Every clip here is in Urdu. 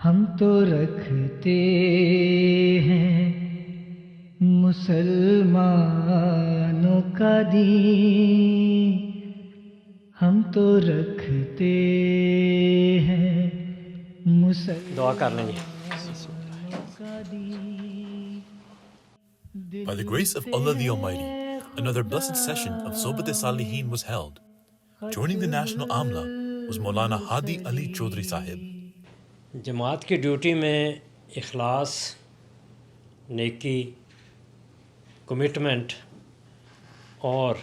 ہم تو رکھتے ہیں مسلمانوں کا دین، ہم تو رکھتے ہیں دعا کر لیں جی۔ مسلمانوں کا دین۔ By the grace of Allah the Almighty, another blessed session of Sohbat-e-Salihin was held. Joining the National Amla was Maulana Hadi Ali Chaudhry Sahib. جماعت کی ڈیوٹی میں اخلاص، نیکی، کمٹمنٹ اور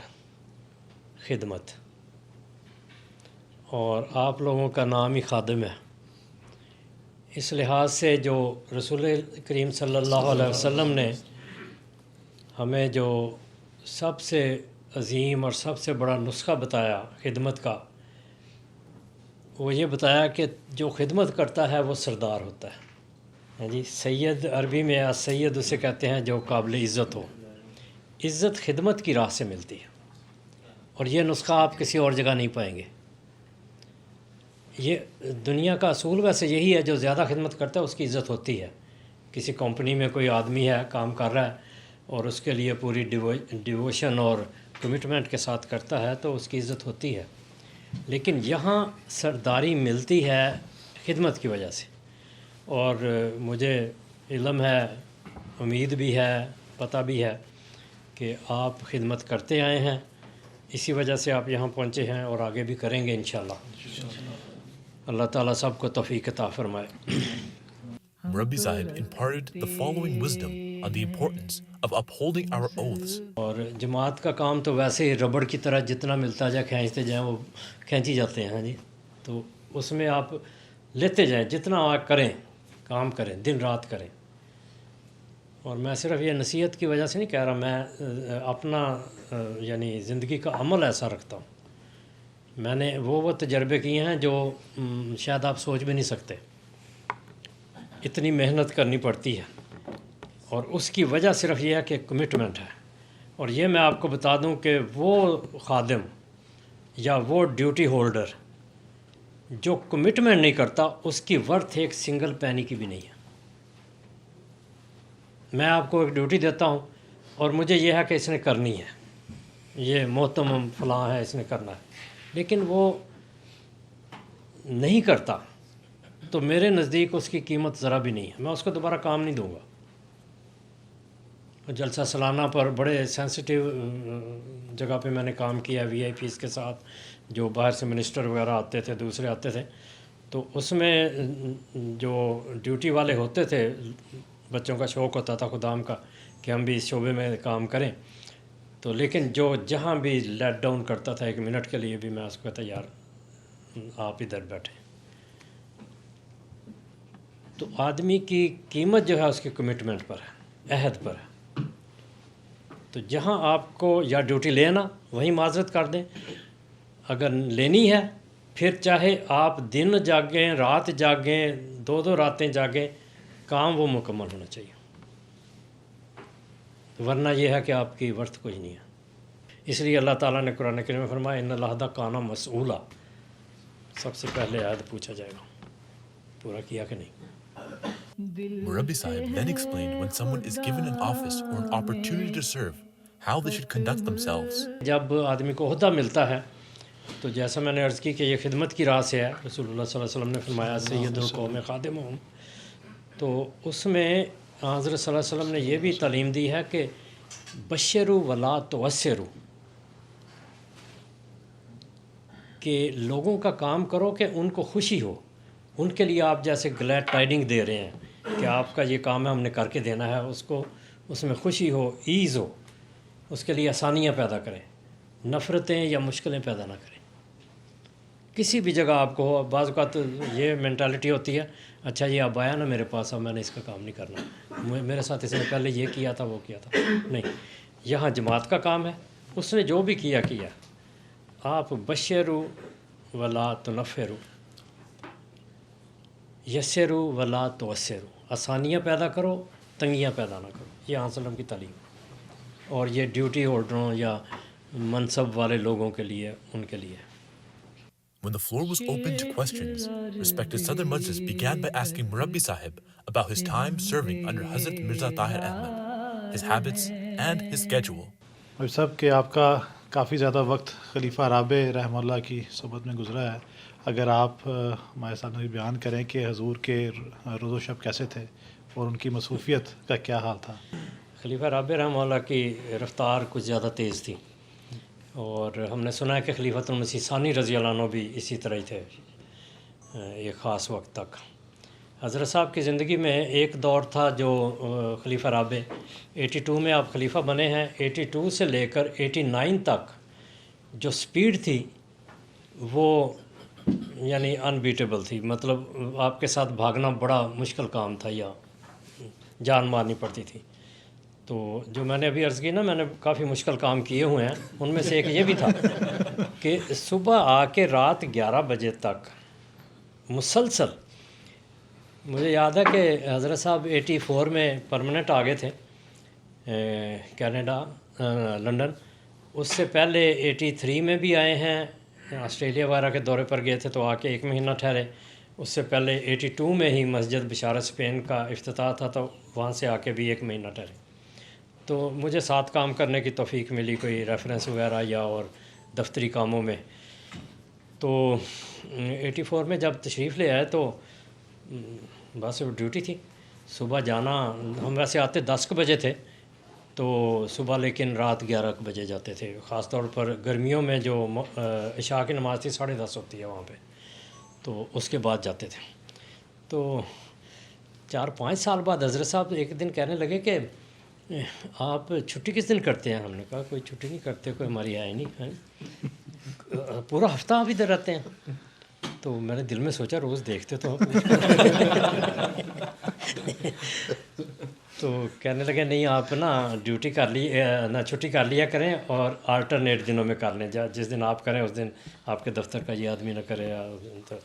خدمت، اور آپ لوگوں کا نام ہی خادم ہے۔ اس لحاظ سے جو رسول کریم صلی اللہ علیہ وسلم نے ہمیں جو سب سے عظیم اور سب سے بڑا نسخہ بتایا خدمت کا، وہ یہ بتایا کہ جو خدمت کرتا ہے وہ سردار ہوتا ہے۔ ہاں جی، سید عربی میں سید اسے کہتے ہیں جو قابل عزت ہو۔ عزت خدمت کی راہ سے ملتی ہے، اور یہ نسخہ آپ کسی اور جگہ نہیں پائیں گے۔ یہ دنیا کا اصول ویسے یہی ہے، جو زیادہ خدمت کرتا ہے اس کی عزت ہوتی ہے۔ کسی کمپنی میں کوئی آدمی ہے، کام کر رہا ہے اور اس کے لیے پوری ڈیووشن اور کمٹمنٹ کے ساتھ کرتا ہے تو اس کی عزت ہوتی ہے۔ لیکن یہاں سرداری ملتی ہے خدمت کی وجہ سے، اور مجھے علم ہے، امید بھی ہے، پتہ بھی ہے کہ آپ خدمت کرتے آئے ہیں، اسی وجہ سے آپ یہاں پہنچے ہیں اور آگے بھی کریں گے انشاءاللہ۔ اللہ تعالیٰ سب کو توفیق عطا فرمائے۔ Murabbi Sahib imparted the following wisdom on the importance of upholding our oaths. اور جماعت کا کام تو ویسے ہی ربڑ کی طرح جتنا ملتا جائے کھینچتے جائیں وہ کھینچی جاتے ہیں۔ ہاں جی، تو اس میں آپ لیتے جائیں، جتنا آپ کریں، کام کریں، دن رات کریں۔ اور میں صرف یہ نصیحت کی وجہ سے نہیں کہہ رہا، میں اپنا یعنی زندگی کا عمل ایسا رکھتا ہوں۔ میں نے وہ تجربے کیے ہیں جو شاید آپ سوچ بھی نہیں سکتے۔ اتنی محنت کرنی پڑتی ہے، اور اس کی وجہ صرف یہ ہے کہ کمٹمنٹ ہے۔ اور یہ میں آپ کو بتا دوں کہ وہ خادم یا وہ ڈیوٹی ہولڈر جو کمٹمنٹ نہیں کرتا، اس کی ورتھ ایک سنگل پینی کی بھی نہیں ہے۔ میں آپ کو ایک ڈیوٹی دیتا ہوں اور مجھے یہ ہے کہ اس نے کرنی ہے، یہ محتمم فلاں ہے، اس نے کرنا ہے، لیکن وہ نہیں کرتا تو میرے نزدیک اس کی قیمت ذرا بھی نہیں ہے، میں اس کو دوبارہ کام نہیں دوں گا۔ جلسہ سالانہ پر بڑے سینسٹیو جگہ پہ میں نے کام کیا، وی آئی پیز کے ساتھ، جو باہر سے منسٹر وغیرہ آتے تھے، دوسرے آتے تھے، تو اس میں جو ڈیوٹی والے ہوتے تھے، بچوں کا شوق ہوتا تھا خدام کا کہ ہم بھی اس شعبے میں کام کریں، تو لیکن جو جہاں بھی لیٹ ڈاؤن کرتا تھا ایک منٹ کے لیے بھی، میں اس کو کہتا یار آپ ادھر بیٹھیں۔ تو آدمی کی قیمت جو ہے اس کی کمٹمنٹ پر ہے، عہد پر ہے۔ تو جہاں آپ کو یا ڈیوٹی لینا وہیں معذرت کر دیں، اگر لینی ہے پھر چاہے آپ دن جاگیں، رات جاگیں، دو راتیں جاگیں، کام وہ مکمل ہونا چاہیے، ورنہ یہ ہے کہ آپ کی ورتھ کچھ نہیں ہے۔ اس لیے اللہ تعالیٰ نے قرآن کریم میں فرمایا ان العہد کان مسئولا، سب سے پہلے عہد پوچھا جائے گا، پورا کیا کہ نہیں۔ Murabbi Sahib then explained when someone is given an office or an opportunity to serve, how they should conduct themselves. جب آدمی کو عہدہ ملتا ہے تو جیسا میں نے عرض کی کہ یہ خدمت کی راہ سے ہے، رسول اللہ صلی اللہ علیہ وسلم نے فرمایا سید القوم خادمہم، تو اس میں حضرت صلی اللہ علیہ وسلم نے یہ بھی تعلیم دی ہے کہ بشروا ولا تعسروا، کہ لوگوں کا کام کرو کہ ان کو خوشی ہو، ان کے لیے آپ جیسے گلیڈ ٹائڈنگ دے رہے ہیں کہ آپ کا یہ کام ہے، ہم نے کر کے دینا ہے، اس کو اس میں خوشی ہو، ایز ہو، اس کے لیے آسانیاں پیدا کریں، نفرتیں یا مشکلیں پیدا نہ کریں۔ کسی بھی جگہ آپ کو ہو، بعض اوقات یہ مینٹالٹی ہوتی ہے اچھا یہ اب آیا نا میرے پاس، اب میں نے اس کا کام نہیں کرنا، میرے ساتھ اس نے پہلے یہ کیا تھا وہ کیا تھا، نہیں، یہاں جماعت کا کام ہے، اس نے جو بھی کیا آپ بشروا ولا تنفروا، یسروا ولا تعسروا، آسانیاں پیدا کرو، تنگیاں پیدا نہ کرو، یہ آن وسلم کی تعلیم، اور یہ ڈیوٹی ہولڈروں یا منصب والے لوگوں کے لیے، ان کے لیے۔ When the floor was open to questions, respected Sadr Majlis began by asking Murabbi Sahib about his time serving under Hazrat Mirza Tahir Ahmad, his habits and his schedule. اور سب کہ آپ کا کافی زیادہ وقت خلیفہ رابع رحمہ اللہ کی صحبت میں گزرا ہے. اگر آپ ہمارے سامنے بیان کریں کہ حضور کے روز و شب کیسے تھے اور ان کی مصروفیت کا کیا حال تھا. خلیفہ رابع رحمہ اللہ کی رفتار کچھ زیادہ تیز تھی، اور ہم نے سنا ہے کہ خلیفۃ المسیح ثانی رضی اللہ عنہ بھی اسی طرح ہی تھے ایک خاص وقت تک. حضرت صاحب کی زندگی میں ایک دور تھا جو خلیفہ رابع 82 میں آپ خلیفہ بنے ہیں، 82 سے لے کر 89 تک جو سپیڈ تھی وہ یعنی انبیٹیبل تھی. مطلب آپ کے ساتھ بھاگنا بڑا مشکل کام تھا یا جان مارنی پڑتی تھی. تو جو میں نے ابھی عرض کی نا، میں نے کافی مشکل کام کیے ہوئے ہیں، ان میں سے ایک یہ بھی تھا کہ صبح آ کے رات 11 بجے تک مسلسل. مجھے یاد ہے کہ حضرت صاحب 84 میں پرماننٹ آ گئے تھے کینیڈا لنڈن. اس سے پہلے 83 میں بھی آئے ہیں، آسٹریلیا وغیرہ کے دورے پر گئے تھے تو آ کے 1 مہینہ ٹھہرے. اس سے پہلے 82 میں ہی مسجد بشارت اسپین کا افتتاح تھا تو وہاں سے آ کے بھی 1 مہینہ ٹھہرے. تو مجھے ساتھ کام کرنے کی توفیق ملی، کوئی ریفرنس وغیرہ یا اور دفتری کاموں میں. تو 84 میں جب تشریف لے آئے تو بس ڈیوٹی تھی صبح جانا. ہم ویسے آتے 10 بجے تھے تو صبح لیکن رات 11 بجے جاتے تھے. خاص طور پر گرمیوں میں جو عشاء کی نماز تھی 10:30 ہوتی ہے وہاں پہ، تو اس کے بعد جاتے تھے. تو 4-5 سال بعد حضرت صاحب ایک دن کہنے لگے کہ آپ چھٹی کس دن کرتے ہیں؟ ہم نے کہا کوئی چھٹی نہیں کرتے، کوئی ہماری آئے نہیں، پورا ہفتہ آپ ادھر رہتے ہیں. تو میں نے دل میں سوچا روز دیکھتے تو تو کہنے لگے نہیں آپ نا ڈیوٹی کر لی نہ چھٹی کر لیا کریں اور آلٹرنیٹ دنوں میں کر لیں، جس دن آپ کریں اس دن آپ کے دفتر کا یہ آدمی نہ کرے. تو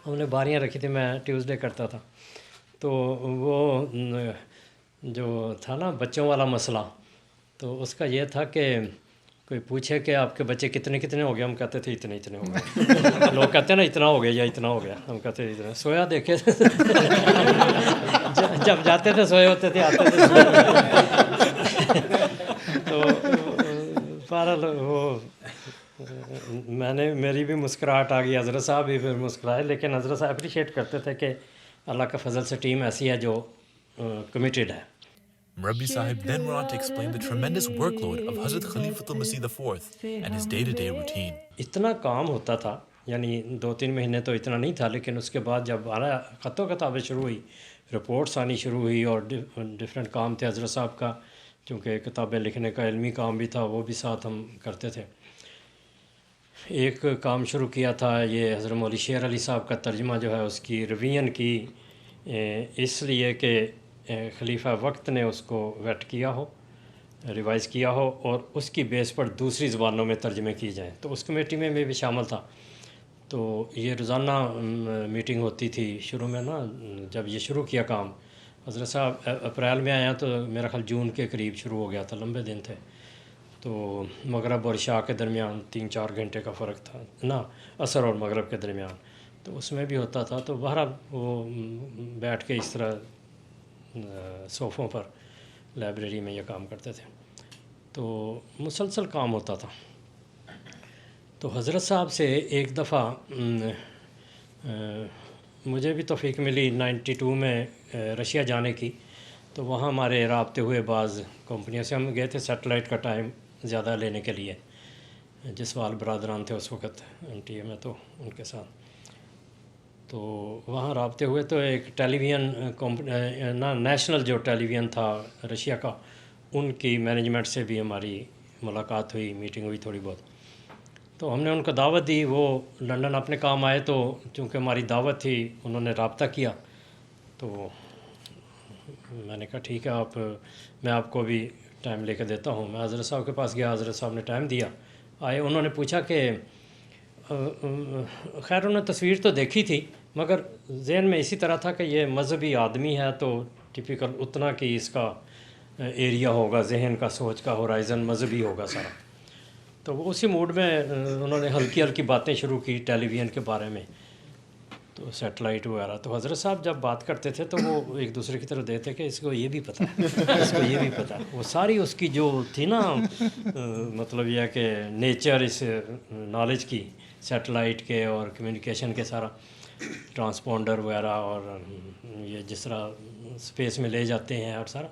ہم نے باریاں رکھی تھی، میں ٹیوزڈے کرتا تھا. تو وہ جو تھا نا بچوں والا مسئلہ، تو اس کا یہ تھا کہ کوئی پوچھے کہ آپ کے بچے کتنے ہو گئے، ہم کہتے تھے اتنے ہو گئے. لوگ کہتے ہیں نا اتنا ہو گیا یا اتنا ہو گیا، ہم کہتے تھے اتنا. سویا دیکھے جب جاتے تھے سوئے ہوتے تھے، آتے تھے تو بہرحال وہ میری بھی مسکراہٹ آ گئی، حضرت صاحب بھی پھر مسکرائے. لیکن حضرت صاحب اپریشیٹ کرتے تھے کہ اللہ کا فضل سے ٹیم ایسی ہے جو کمیٹیڈ ہے. Murabbi Sahib then went on to explain the tremendous workload of Hazrat Khalifatul Masih IV and his day-to-day routine. اتنا کام ہوتا تھا، یعنی 2-3 مہینے تو اتنا نہیں تھا، لیکن اس کے بعد جب آنا خط و کتابیں شروع ہوئی، رپورٹس آنی شروع ہوئی اور ڈفرینٹ کام تھے حضرت صاحب کا، چونکہ کتابیں لکھنے کا علمی کام بھی تھا وہ بھی ساتھ ہم کرتے تھے. ایک کام شروع کیا تھا یہ حضرت مولوی شیر علی صاحب کا ترجمہ جو ہے اس کی ریویژن کی، اس لیے کہ خلیفہ وقت نے اس کو ویٹ کیا ہو، ریوائز کیا ہو اور اس کی بیس پر دوسری زبانوں میں ترجمے کی جائیں. تو اس کمیٹی میں بھی شامل تھا. تو یہ روزانہ میٹنگ ہوتی تھی شروع میں نا. جب یہ شروع کیا کام حضرت صاحب اپریل میں آیا تو میرا خیال جون کے قریب شروع ہو گیا تھا، لمبے دن تھے. تو مغرب اور عشاء کے درمیان 3-4 گھنٹے کا فرق تھا نا، عصر اور مغرب کے درمیان. تو اس میں بھی ہوتا تھا. تو بہرحال وہ بیٹھ کے اس طرح صوفوں پر لائبریری میں یہ کام کرتے تھے. تو مسلسل کام ہوتا تھا. تو حضرت صاحب سے ایک دفعہ مجھے بھی توفیق ملی 92 میں رشیا جانے کی. تو وہاں ہمارے رابطے ہوئے بعض کمپنیوں سے. ہم گئے تھے سیٹلائٹ کا ٹائم زیادہ لینے کے لیے. جسوال برادران تھے اس وقت NTA میں، تو ان کے ساتھ تو وہاں رابطے ہوئے. تو ایک ٹیلی ویژن نیشنل جو ٹیلی ویژن تھا رشیا کا، ان کی مینجمنٹ سے بھی ہماری ملاقات ہوئی، میٹنگ ہوئی تھوڑی بہت. تو ہم نے ان کو دعوت دی. وہ لنڈن اپنے کام آئے تو چونکہ ہماری دعوت تھی انہوں نے رابطہ کیا. تو میں نے کہا ٹھیک ہے میں آپ کو بھی ٹائم لے کے دیتا ہوں. میں حضرت صاحب کے پاس گیا، حضرت صاحب نے ٹائم دیا. آئے، انہوں نے پوچھا کہ خیر انہوں نے تصویر تو دیکھی تھی مگر ذہن میں اسی طرح تھا کہ یہ مذہبی آدمی ہے تو ٹپیکل اتنا کہ اس کا ایریا ہوگا، ذہن کا، سوچ کا ہورائزن مذہبی ہوگا سارا. تو وہ اسی موڈ میں انہوں نے ہلکی ہلکی باتیں شروع کی ٹیلی ویژن کے بارے میں، تو سیٹلائٹ وغیرہ. تو حضرت صاحب جب بات کرتے تھے تو وہ ایک دوسرے کی طرف دیتے کہ اس کو یہ بھی پتہ ہے، اس کو یہ بھی پتہ ہے. وہ ساری اس کی جو تھی نا مطلب یہ ہے کہ نیچر اس نالج کی، سیٹلائٹ کے اور کمیونیکیشن کے، سارا ٹرانسپونڈر وغیرہ اور یہ جس طرح اسپیس میں لے جاتے ہیں اور سارا.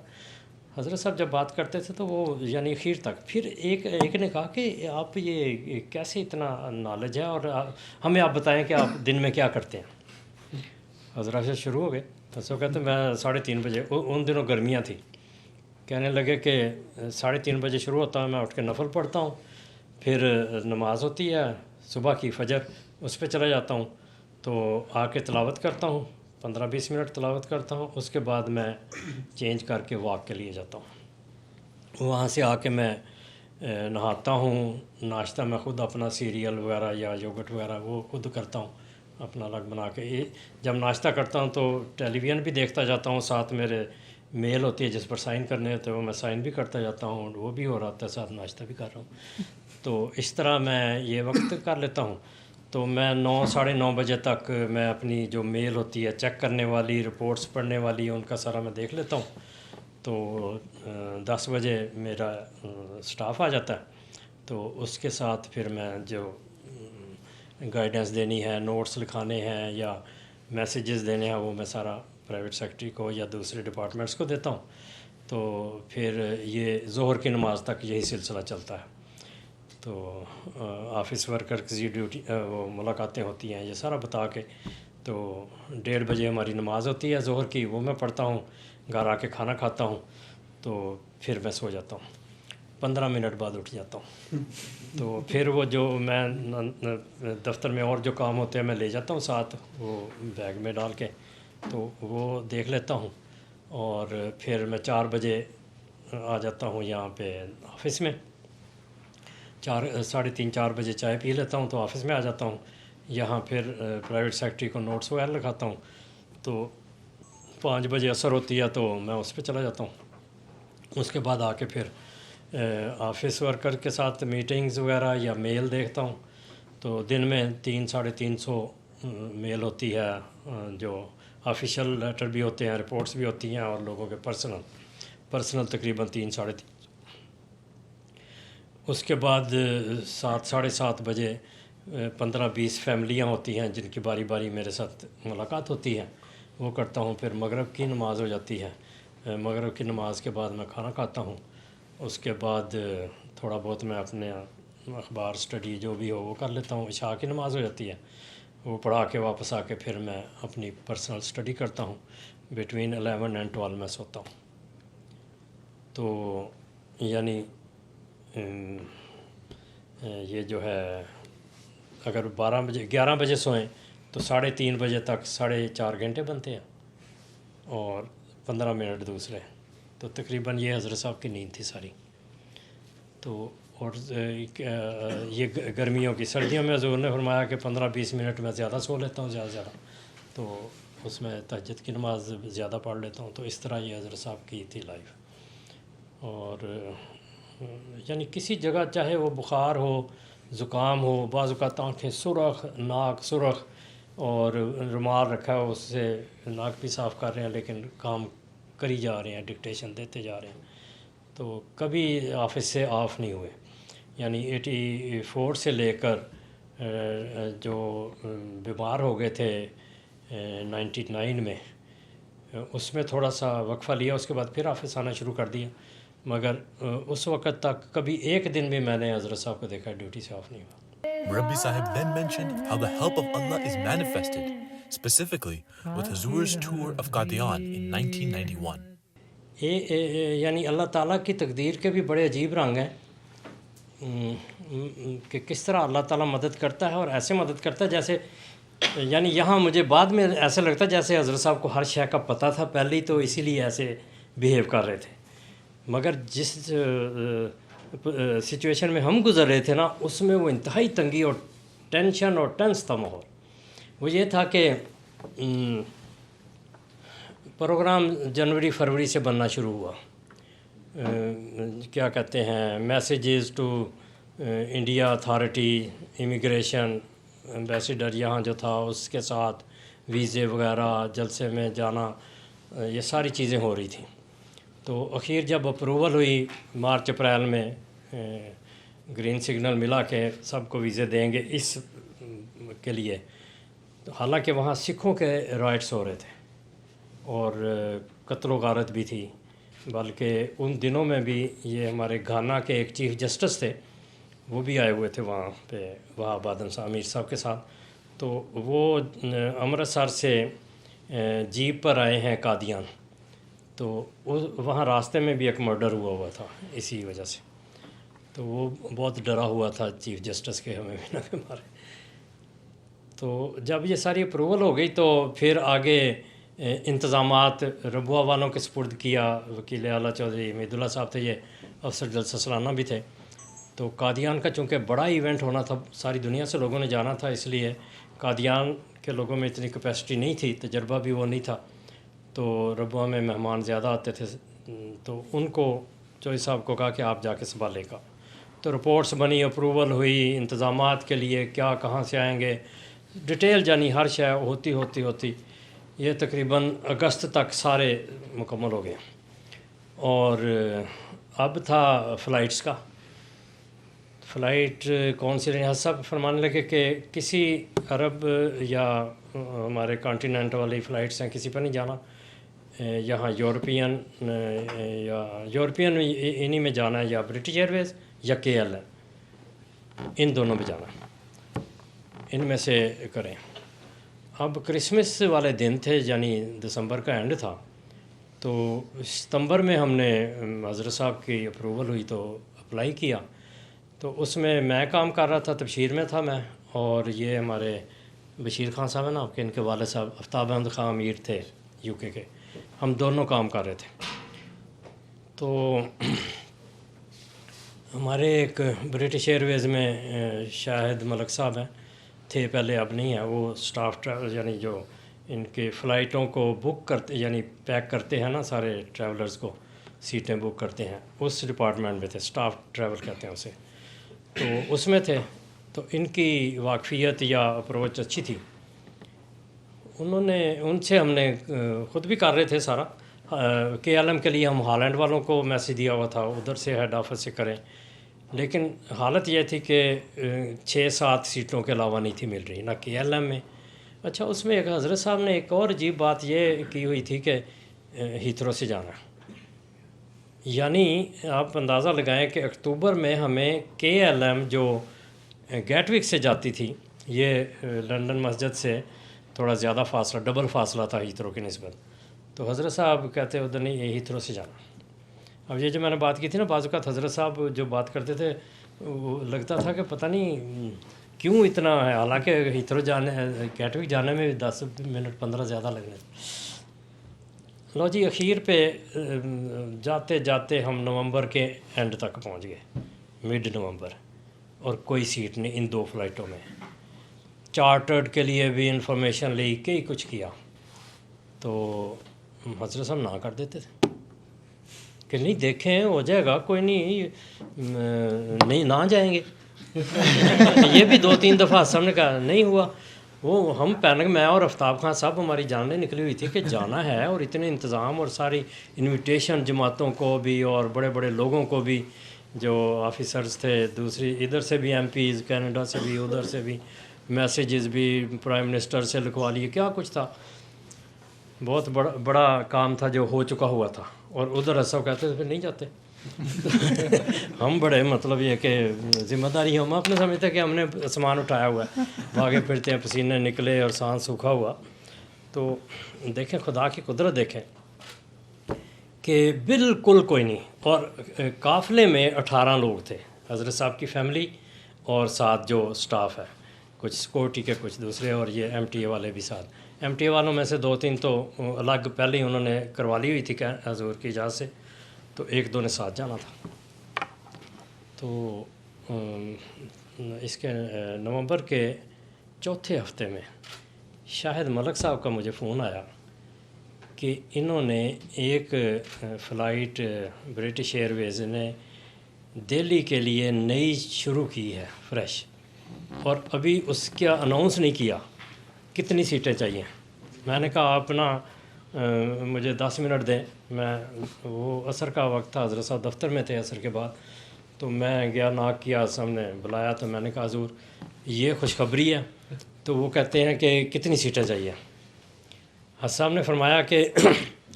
حضرت صاحب جب بات کرتے تھے تو وہ یعنی اخیر تک پھر ایک نے کہا کہ آپ یہ کیسے اتنا نالج ہے، اور ہمیں آپ بتائیں کہ آپ دن میں کیا کرتے ہیں. حضرت سے شروع ہو گئے. تو کہتے میں 3:30 بجے، ان دنوں گرمیاں تھیں، کہنے لگے کہ 3:30 بجے شروع ہوتا ہے، میں اٹھ کے نفل پڑھتا ہوں، پھر نماز ہوتی ہے صبح کی فجر، اس پہ چلا جاتا ہوں، تو آ کے تلاوت کرتا ہوں، 15-20 منٹ تلاوت کرتا ہوں. اس کے بعد میں چینج کر کے واک کے لیے جاتا ہوں. وہاں سے آ کے میں نہاتا ہوں، ناشتہ میں خود اپنا سیریل وغیرہ یا یوگٹ وغیرہ وہ خود کرتا ہوں اپنا الگ بنا کے. جب ناشتہ کرتا ہوں تو ٹیلی ویژن بھی دیکھتا جاتا ہوں، ساتھ میرے میل ہوتی ہے جس پر سائن کرنے ہوتے ہیں وہ میں سائن بھی کرتا جاتا ہوں، وہ بھی ہو رہا ہوتا ہے، ساتھ ناشتہ بھی کر رہا ہوں. تو اس طرح میں یہ وقت کر لیتا ہوں. تو میں 9-9:30 بجے تک میں اپنی جو میل ہوتی ہے چیک کرنے والی، رپورٹس پڑھنے والی، ان کا سارا میں دیکھ لیتا ہوں. تو 10 بجے میرا سٹاف آ جاتا ہے، تو اس کے ساتھ پھر میں جو گائیڈنس دینی ہے، نوٹس لکھانے ہیں یا میسیجز دینے ہیں، وہ میں سارا پرائیویٹ سیکرٹری کو یا دوسرے ڈپارٹمنٹس کو دیتا ہوں. تو پھر یہ ظہر کی نماز تک یہی سلسلہ چلتا ہے. تو آفس ورکر کی ڈیوٹی، وہ ملاقاتیں ہوتی ہیں، یہ سارا بتا کے. تو 1:30 بجے ہماری نماز ہوتی ہے ظہر کی، وہ میں پڑھتا ہوں، گھر آ کے کھانا کھاتا ہوں، تو پھر میں سو جاتا ہوں. 15 منٹ بعد اٹھ جاتا ہوں. تو پھر وہ جو میں دفتر میں اور جو کام ہوتے ہیں میں لے جاتا ہوں ساتھ، وہ بیگ میں ڈال کے، تو وہ دیکھ لیتا ہوں. اور پھر میں 4 بجے آ جاتا ہوں یہاں پہ آفس میں. 3:30-4 بجے چائے پی لیتا ہوں تو آفس میں آ جاتا ہوں. یہاں پھر پرائیویٹ سیکرٹری کو نوٹس وغیرہ لکھاتا ہوں. تو 5 بجے عصر ہوتی ہے تو میں اس پہ چلا جاتا ہوں. اس کے بعد آ کے پھر آفس ورکر کے ساتھ میٹنگز وغیرہ یا میل دیکھتا ہوں. تو دن میں 300-350 میل ہوتی ہے، جو آفیشیل لیٹر بھی ہوتے ہیں، رپورٹس بھی ہوتی ہیں، اور لوگوں کے پرسنل تقریباً 3-3.5. اس کے بعد 7-7:30 بجے 15-20 فیملیاں ہوتی ہیں جن کی باری باری میرے ساتھ ملاقات ہوتی ہے، وہ کرتا ہوں. پھر مغرب کی نماز ہو جاتی ہے. مغرب کی نماز کے بعد میں کھانا کھاتا ہوں. اس کے بعد تھوڑا بہت میں اپنے اخبار اسٹڈی جو بھی ہو وہ کر لیتا ہوں. عشاء کی نماز ہو جاتی ہے، وہ پڑھا کے واپس آ کے پھر میں اپنی پرسنل اسٹڈی کرتا ہوں. بٹوین 11 اور 12 میں سوتا ہوں. تو یعنی یہ جو ہے اگر 11 بجے سوئیں تو 3:30 بجے تک 4.5 گھنٹے بنتے ہیں، اور 15 منٹ دوسرے. تو تقریباً یہ حضرت صاحب کی نیند تھی ساری. تو اور یہ گرمیوں کی، سردیوں میں حضور نے فرمایا کہ 15-20 منٹ میں زیادہ سو لیتا ہوں، زیادہ، تو اس میں تہجد کی نماز زیادہ پڑھ لیتا ہوں. تو اس طرح یہ حضرت صاحب کی تھی لائف. اور یعنی کسی جگہ چاہے وہ بخار ہو، زکام ہو، بعض اوقات آنکھیں سرخ، ناک سرخ، اور رومال رکھا ہے اس سے ناک بھی صاف کر رہے ہیں لیکن کام کری جا رہے ہیں، ڈکٹیشن دیتے جا رہے ہیں. تو کبھی آفس سے آف نہیں ہوئے. یعنی 84 سے لے کر جو بیمار ہو گئے تھے 99 میں، اس میں تھوڑا سا وقفہ لیا، اس کے بعد پھر آفس آنا شروع کر دیا. مگر اس وقت تک کبھی ایک دن بھی میں نے حضرت صاحب کو دیکھا ڈیوٹی سے آف نہیں ہوا. Murabbi Sahib then mentioned how the help of Allah is manifested, specifically with Hazur's tour of Qadian in 1991. یعنی اللہ تعالیٰ کی تقدیر کے بھی بڑے عجیب رنگ ہیں کہ کس طرح اللہ تعالیٰ مدد کرتا ہے، اور ایسے مدد کرتا ہے جیسے، یعنی یہاں مجھے بعد میں ایسا لگتا ہے جیسے حضرت صاحب کو ہر شے کا پتہ تھا پہلے ہی، تو اسی لیے ایسے بیہیو کر رہے تھے. مگر جس سچویشن میں ہم گزر رہے تھے نا، اس میں وہ انتہائی تنگی اور ٹینشن اور ٹینس تھا ماحول. وہ یہ تھا کہ پروگرام جنوری-فروری سے بننا شروع ہوا. کیا کہتے ہیں، messages to India authority, immigration, ambassador یہاں جو تھا اس کے ساتھ ویزے وغیرہ، جلسے میں جانا، یہ ساری چیزیں ہو رہی تھیں۔ تو اخیر جب اپروول ہوئی مارچ اپریل میں، گرین سگنل ملا کہ سب کو ویزے دیں گے اس کے لیے، تو حالانکہ وہاں سکھوں کے رائٹس ہو رہے تھے اور قتل و غارت بھی تھی، بلکہ ان دنوں میں بھی یہ ہمارے گھانا کے ایک چیف جسٹس تھے، وہ بھی آئے ہوئے تھے وہاں پہ وہاب آدم صاحب امیر صاحب کے ساتھ۔ تو وہ امرتسر سے جیپ پر آئے ہیں قادیان، تو وہاں راستے میں بھی ایک مرڈر ہوا تھا اسی وجہ سے، تو وہ بہت ڈرا ہوا تھا چیف جسٹس کے ہمیں بھی نہ کہ مارے۔ تو جب یہ ساری اپروول ہو گئی تو پھر آگے انتظامات ربوہ والوں کے سپرد کیا، وکیل اعلیٰ چودھری حمید اللہ صاحب تھے، یہ افسر جلسہ سالانہ بھی تھے۔ تو قادیان کا چونکہ بڑا ایونٹ ہونا تھا، ساری دنیا سے لوگوں نے جانا تھا، اس لیے قادیان کے لوگوں میں اتنی کیپیسٹی نہیں تھی، تجربہ بھی وہ نہیں تھا، تو ربوہ میں مہمان زیادہ آتے تھے، تو ان کو چودھری صاحب کو کہا کہ آپ جا کے سنبھالے گا۔ تو رپورٹس بنی، اپروول ہوئی، انتظامات کے لیے کیا کہاں سے آئیں گے، ڈیٹیل جانی ہر شے ہوتی یہ تقریباً اگست تک سارے مکمل ہو گئے۔ اور اب تھا فلائٹس کا، فلائٹ کون سی رہی، سب فرمانے لگے کہ کسی عرب یا ہمارے کانٹیننٹ والی فلائٹس ہیں، کسی پر نہیں جانا، یہاں یورپین انہی میں جانا ہے، یا برٹش ایئر ویز یا KLM، ان دونوں میں جانا ہے، ان میں سے کریں۔ اب کرسمس والے دن تھے، یعنی دسمبر کا اینڈ تھا، تو ستمبر میں ہم نے حضرت صاحب کی اپروول ہوئی تو اپلائی کیا، تو اس میں کام کر رہا تھا، تبشیر میں تھا میں، اور یہ ہمارے بشیر خان صاحب ہیں نا آپ کے، ان کے والد صاحب آفتاب احمد خان امیر تھے UK کے، ہم دونوں کام کر رہے تھے۔ تو ہمارے ایک برٹش ایئر ویز میں شاہد ملک صاحب ہیں، تھے پہلے، اب نہیں ہیں، وہ سٹاف ٹریول یعنی جو ان کے فلائٹوں کو بک کرتے، یعنی پیک کرتے ہیں نا سارے ٹریولرز کو، سیٹیں بک کرتے ہیں، اس ڈپارٹمنٹ میں تھے، سٹاف ٹریول کہتے ہیں اسے، تو اس میں تھے۔ تو ان کی واقفیت یا اپروچ اچھی تھی، ان سے ہم نے خود بھی کر رہے تھے سارا، KLM کے لیے ہم ہالینڈ والوں کو میسیج دیا ہوا تھا، ادھر سے ہیڈ آفس سے کریں، لیکن حالت یہ تھی کہ 6-7 سیٹوں کے علاوہ نہیں تھی مل رہی، نہ KLM میں۔ اچھا، اس میں ایک حضرت صاحب نے ایک اور عجیب بات یہ کی ہوئی تھی کہ ہیتھرو سے جانا، یعنی آپ اندازہ لگائیں کہ اکتوبر میں ہمیں KLM جو گیٹوک سے جاتی تھی، یہ لندن مسجد سے تھوڑا زیادہ فاصلہ، ڈبل فاصلہ تھا ہیتھرو کی نسبت، تو حضرت صاحب کہتے ادھر نہیں، یہ ہیتھرو سے جانا۔ اب یہ جو میں نے بات کی تھی نا، بعض اوقات حضرت صاحب جو بات کرتے تھے وہ لگتا تھا کہ پتہ نہیں کیوں اتنا ہے، حالانکہ ہیتھرو گیٹوک جانے میں 10 منٹ 15 زیادہ لگنے تھے۔ لو جی، اخیر پہ جاتے جاتے ہم نومبر کے اینڈ تک پہنچ گئے، مڈ نومبر، اور کوئی سیٹ نہیں ان 2 فلائٹوں میں۔ چارٹرڈ کے لیے بھی انفارمیشن لی، کئی کچھ کیا، تو حضرت صاحب نہ کر دیتے تھے کہ نہیں دیکھیں ہو جائے گا، کوئی نہیں نہ جائیں گے۔ یہ بھی 2-3 دفعہ سب نے کہا، نہیں ہوا۔ وہ ہم پینک، میں اور آفتاب خان صاحب، ہماری جانیں نکلی ہوئی تھی کہ جانا ہے، اور اتنے انتظام اور ساری انویٹیشن جماعتوں کو بھی اور بڑے بڑے لوگوں کو بھی جو آفیسرز تھے، دوسری ادھر سے بھی MPs کینیڈا سے بھی، ادھر سے بھی میسیجز بھی پرائم منسٹر سے لکھوا لیے، کیا کچھ تھا، بہت بڑا کام تھا جو ہو چکا ہوا تھا، اور ادھر سب کہتے تھے پھر نہیں جاتے۔ ہم بڑے مطلب یہ کہ ذمہ داری ہم اپنے سمجھتے کہ ہم نے سامان اٹھایا ہوا ہے، بھاگے پھرتے ہیں، پسینے نکلے اور سانس سوکھا ہوا۔ تو دیکھیں خدا کی قدرت، دیکھیں کہ بالکل کوئی نہیں، اور قافلے میں 18 لوگ تھے، حضرت صاحب کی فیملی اور ساتھ جو سٹاف ہے، کچھ سیکورٹی کے، کچھ دوسرے، اور یہ MTA والے بھی ساتھ۔ MTA والوں میں سے 2-3 تو الگ پہلے ہی انہوں نے کروا لی ہوئی تھی کہ حضور کی اجازت سے، تو 1-2 نے ساتھ جانا تھا۔ تو اس کے نومبر کے چوتھے ہفتے میں شاہد ملک صاحب کا مجھے فون آیا کہ انہوں نے ایک فلائٹ برٹش ایئر ویز نے دہلی کے لیے نئی شروع کی ہے فریش، اور ابھی اس کا اناؤنس نہیں کیا کتنی سیٹیں چاہیے. میں نے کہا آپ نا مجھے 10 منٹ دیں. میں وہ عصر کا وقت تھا، حضرت صاحب دفتر میں تھے عصر کے بعد، تو میں گیا ناک کیا، سب نے بلایا تو میں نے کہا حضور یہ خوشخبری ہے. تو وہ کہتے ہیں کہ کتنی سیٹیں چاہیے. حضرت صاحب نے فرمایا کہ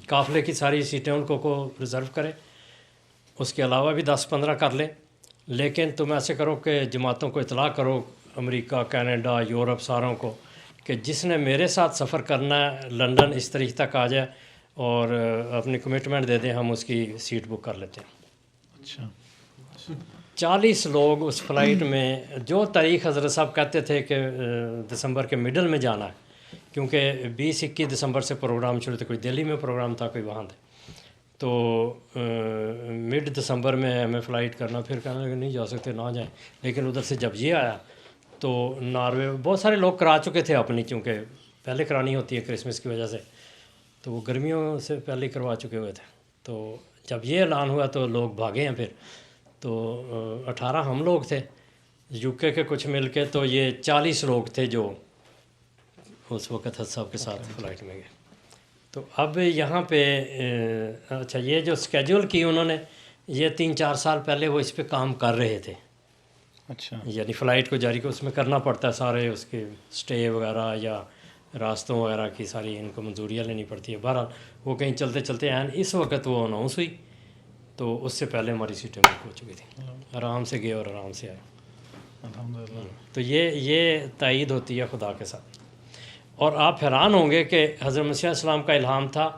قافلے کی ساری سیٹیں ان کو ریزرو کرے، اس کے علاوہ بھی 10-15 کر لیں، لیکن تم ایسے کرو کہ جماعتوں کو اطلاع کرو، امریکہ، کینیڈا، یورپ، ساروں کو، کہ جس نے میرے ساتھ سفر کرنا ہے لنڈن اس تاریخ تک آ جائے اور اپنی کمٹمنٹ دے دیں، ہم اس کی سیٹ بک کر لیتے ہیں. اچھا 40 لوگ اس فلائٹ میں، جو تاریخ حضرت صاحب کہتے تھے کہ دسمبر کے مڈل میں جانا ہے، کیونکہ 20-21 دسمبر سے پروگرام شروع تھے، کوئی دہلی میں پروگرام تھا، کوئی وہاں تھے. تو مڈ دسمبر میں ہمیں فلائٹ کرنا، پھر کہنا کہ نہیں جا سکتے، نہ جائیں. لیکن ادھر سے جب یہ آیا تو ناروے بہت سارے لوگ کرا چکے تھے اپنی، چونکہ پہلے کرانی ہوتی ہے کرسمس کی وجہ سے، تو وہ گرمیوں سے پہلے کروا چکے ہوئے تھے. تو جب یہ اعلان ہوا تو لوگ بھاگے ہیں. پھر تو 18 ہم لوگ تھے یو کے کچھ مل کے، تو یہ 40 لوگ تھے جو اس وقت حضرت صاحب کے ساتھ فلائٹ میں گئے. تو اب یہاں پہ اچھا یہ جو اسکیجول کی انہوں نے، یہ 3-4 سال پہلے وہ اس پہ کام کر رہے تھے. اچھا یعنی فلائٹ کو جاری کو اس میں کرنا پڑتا ہے، سارے اس کے سٹے وغیرہ یا راستوں وغیرہ کی ساری ان کو منظوریاں لینی پڑتی ہے. بہرحال وہ کہیں چلتے چلتے ہیں اس وقت وہ اناؤنس ہوئی، تو اس سے پہلے ہماری سیٹیں بک ہو چکی تھیں. آرام سے گئے اور آرام سے آئے. الحمدللہ. تو یہ تائید ہوتی ہے خدا کے ساتھ. اور آپ حیران ہوں گے کہ حضرت مسیح علیہ السلام کا الہام تھا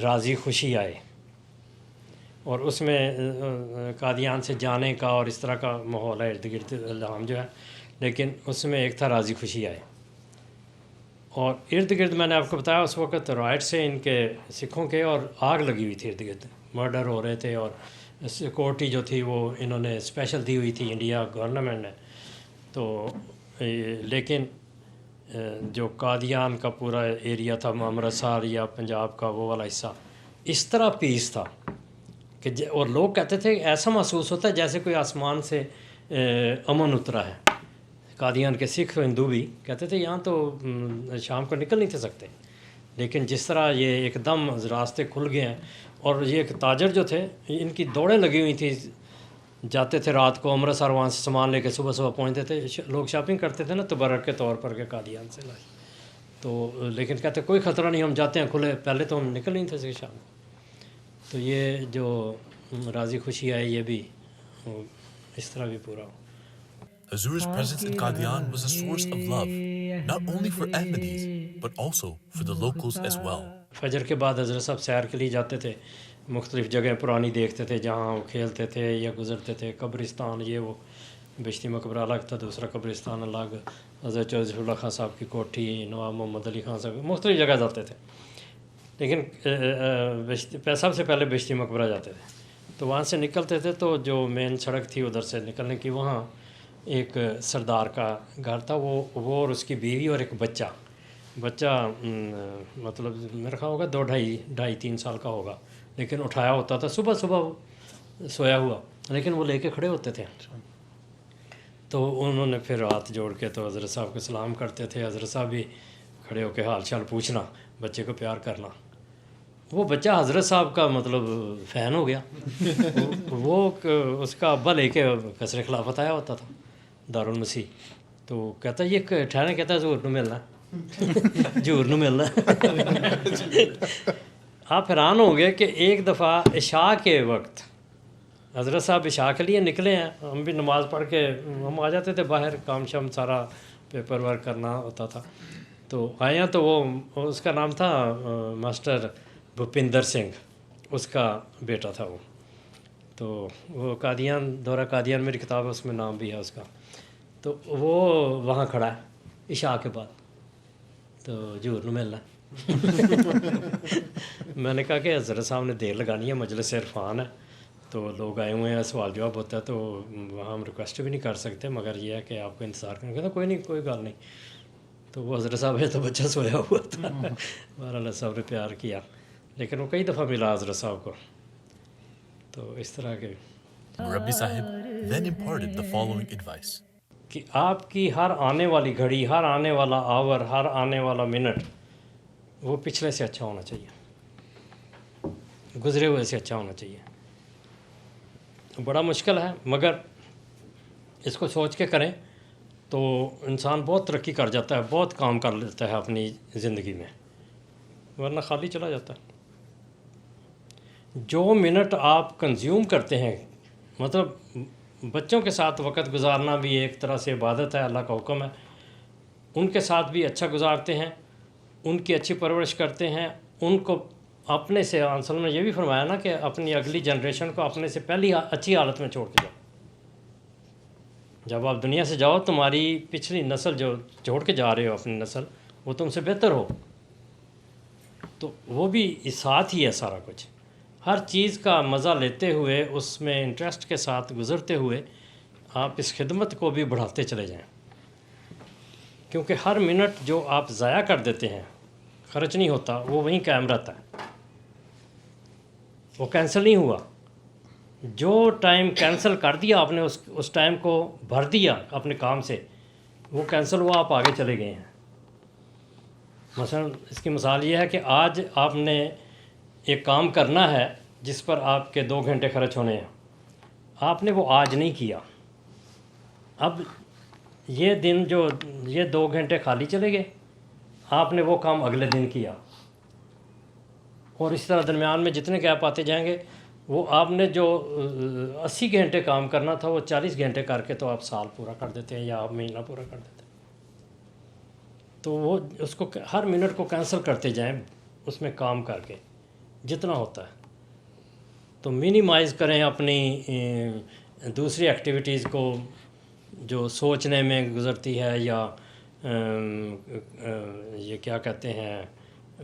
راضی خوشی آئے، اور اس میں قادیان سے جانے کا اور اس طرح کا ماحول ہے ارد گرد الہام جو ہے، لیکن اس میں ایک تھا راضی خوشی آئے. اور ارد گرد میں نے آپ کو بتایا اس وقت رائٹ سے ان کے سکھوں کے، اور آگ لگی ہوئی تھی ارد گرد، مرڈر ہو رہے تھے، اور سیکورٹی جو تھی وہ انہوں نے اسپیشل دی ہوئی تھی انڈیا گورنمنٹ نے. تو لیکن جو قادیان کا پورا ایریا تھا، امرتسر یا پنجاب کا وہ والا حصہ، اس طرح پیس تھا کہ اور لوگ کہتے تھے ایسا محسوس ہوتا ہے جیسے کوئی آسمان سے امن اترا ہے. قادیان کے سکھ ہندو بھی کہتے تھے یہاں تو شام کو نکل نہیں تھے سکتے، لیکن جس طرح یہ ایک دم راستے کھل گئے ہیں. اور یہ ایک تاجر جو تھے ان کی دوڑیں لگی ہوئی تھیں، جاتے تھے رات کو امرتسر، وہاں سے سامان لے کے صبح صبح پہنچتے تھے. لوگ شاپنگ کرتے تھے نا تبرک کے طور پر کہ قادیان سے لائے، تو لیکن کہتے کوئی خطرہ نہیں، ہم جاتے ہیں کھلے، پہلے تو ہم نکل نہیں تھے سکے شام کو. تو یہ جو راضی خوشی آئے یہ بھی اس طرح بھی پورا ہو. Hazur's presence in Qadian was a source of love, not only for Ahmadis, but also for the locals as well. فجر کے بعد حضرت صاحب سیر کے لیے جاتے تھے، مختلف جگہیں پرانی دیکھتے تھے جہاں وہ کھیلتے تھے یا گزرتے تھے. قبرستان یہ وہ بشتی مقبرہ الگ تھا، دوسرا قبرستان الگ، حضرت چودھری ظفر اللہ خان صاحب کی کوٹھی، نواب محمد علی خان صاحب، مختلف جگہ جاتے تھے. لیکن سب سے پہلے بشتی مقبرہ جاتے تھے. تو وہاں سے نکلتے تھے تو جو مین سڑک تھی ادھر سے نکلنے کی، وہاں ایک سردار کا گھر تھا، وہ اور اس کی بیوی اور ایک بچہ مطلب میرا خیال ہوگا 2-2.5-3 سال کا ہوگا، لیکن اٹھایا ہوتا تھا صبح صبح، وہ سویا ہوا لیکن وہ لے کے کھڑے ہوتے تھے. تو انہوں نے پھر ہاتھ جوڑ کے تو حضرت صاحب کو سلام کرتے تھے. حضرت صاحب بھی کھڑے ہو کے حال چال پوچھنا، بچے کو پیار کرنا. وہ بچہ حضرت صاحب کا مطلب فین ہو گیا. وہ اس کا ابا لے کے قصر خلافت آیا ہوتا تھا دارالمسیح. تو کہتا یہ ٹھہرے، کہتا ہے ظہور نو ملنا، ظہور نو ملنا. آپ حیران ہوں گے کہ ایک دفعہ عشاء کے وقت حضرت صاحب عشاء کے لیے نکلے ہیں، ہم بھی نماز پڑھ کے ہم آ جاتے تھے باہر، کام شام سارا پیپر ورک کرنا ہوتا تھا. تو آئے ہیں تو وہ اس کا نام تھا ماسٹر بھوپندر سنگھ، اس کا بیٹا تھا وہ. تو وہ قادیان، دورہ قادیان میری کتاب ہے اس میں نام بھی ہے اس کا. تو وہ وہاں کھڑا ہے عشاء کے بعد، تو ظہور نو ملنا. میں نے کہا کہ حضرت صاحب نے دیر لگانی ہے، مجلس عرفان ہے، تو لوگ آئے ہوئے ہیں، سوال جواب ہوتا ہے، تو وہاں ہم ریکویسٹ بھی نہیں کر سکتے، مگر یہ ہے کہ آپ کو انتظار کرنا. کہتا کوئی نہیں، کوئی گل نہیں. تو وہ حضرت صاحب ہے تو بچہ سویا ہوا تھا. بہرحال صاحب نے پیار کیا، لیکن وہ کئی دفعہ ملا حضرت صاحب کو. تو اس طرح کے Murabbi Sahib then imparted the following advice. کہ آپ کی ہر آنے والی گھڑی، ہر آنے والا آور، ہر آنے والا منٹ وہ پچھلے سے اچھا ہونا چاہیے، گزرے ہوئے سے اچھا ہونا چاہیے۔ بڑا مشکل ہے، مگر اس کو سوچ کے کریں تو انسان بہت ترقی کر جاتا ہے، بہت کام کر لیتا ہے اپنی زندگی میں، ورنہ خالی چلا جاتا ہے۔ جو منٹ آپ کنزیوم کرتے ہیں، مطلب بچوں کے ساتھ وقت گزارنا بھی ایک طرح سے عبادت ہے، اللہ کا حکم ہے، ان کے ساتھ بھی اچھا گزارتے ہیں، ان کی اچھی پرورش کرتے ہیں، ان کو اپنے سے، اصل میں یہ بھی فرمایا نا کہ اپنی اگلی جنریشن کو اپنے سے پہلی اچھی حالت میں چھوڑ کے جاؤ۔ جب آپ دنیا سے جاؤ تمہاری پچھلی نسل جو چھوڑ کے جا رہے ہو، اپنی نسل، وہ تم سے بہتر ہو، تو وہ بھی ساتھ ہی ہے سارا کچھ۔ ہر چیز کا مزہ لیتے ہوئے، اس میں انٹرسٹ کے ساتھ گزرتے ہوئے آپ اس خدمت کو بھی بڑھاتے چلے جائیں، کیونکہ ہر منٹ جو آپ ضائع کر دیتے ہیں، خرچ نہیں ہوتا، وہ وہیں قائم رہتا ہے، وہ کینسل نہیں ہوا۔ جو ٹائم کینسل کر دیا آپ نے، اس ٹائم کو بھر دیا اپنے کام سے، وہ کینسل ہوا، آپ آگے چلے گئے ہیں۔ مثلا اس کی مثال یہ ہے کہ آج آپ نے ایک کام کرنا ہے جس پر آپ کے 2 گھنٹے خرچ ہونے ہیں، آپ نے وہ آج نہیں کیا، اب یہ دن جو یہ 2 گھنٹے خالی چلے گئے، آپ نے وہ کام اگلے دن کیا، اور اس طرح درمیان میں جتنے گیپ آتے جائیں گے، وہ آپ نے جو 80 گھنٹے کام کرنا تھا وہ 40 گھنٹے کر کے تو آپ سال پورا کر دیتے ہیں یا آپ مہینہ پورا کر دیتے ہیں۔ تو وہ اس کو ہر منٹ کو کینسل کرتے جائیں، اس میں کام کر کے جتنا ہوتا ہے، تو منیمائز کریں اپنی دوسری ایکٹیویٹیز کو جو سوچنے میں گزرتی ہے، یا یہ کیا کہتے ہیں،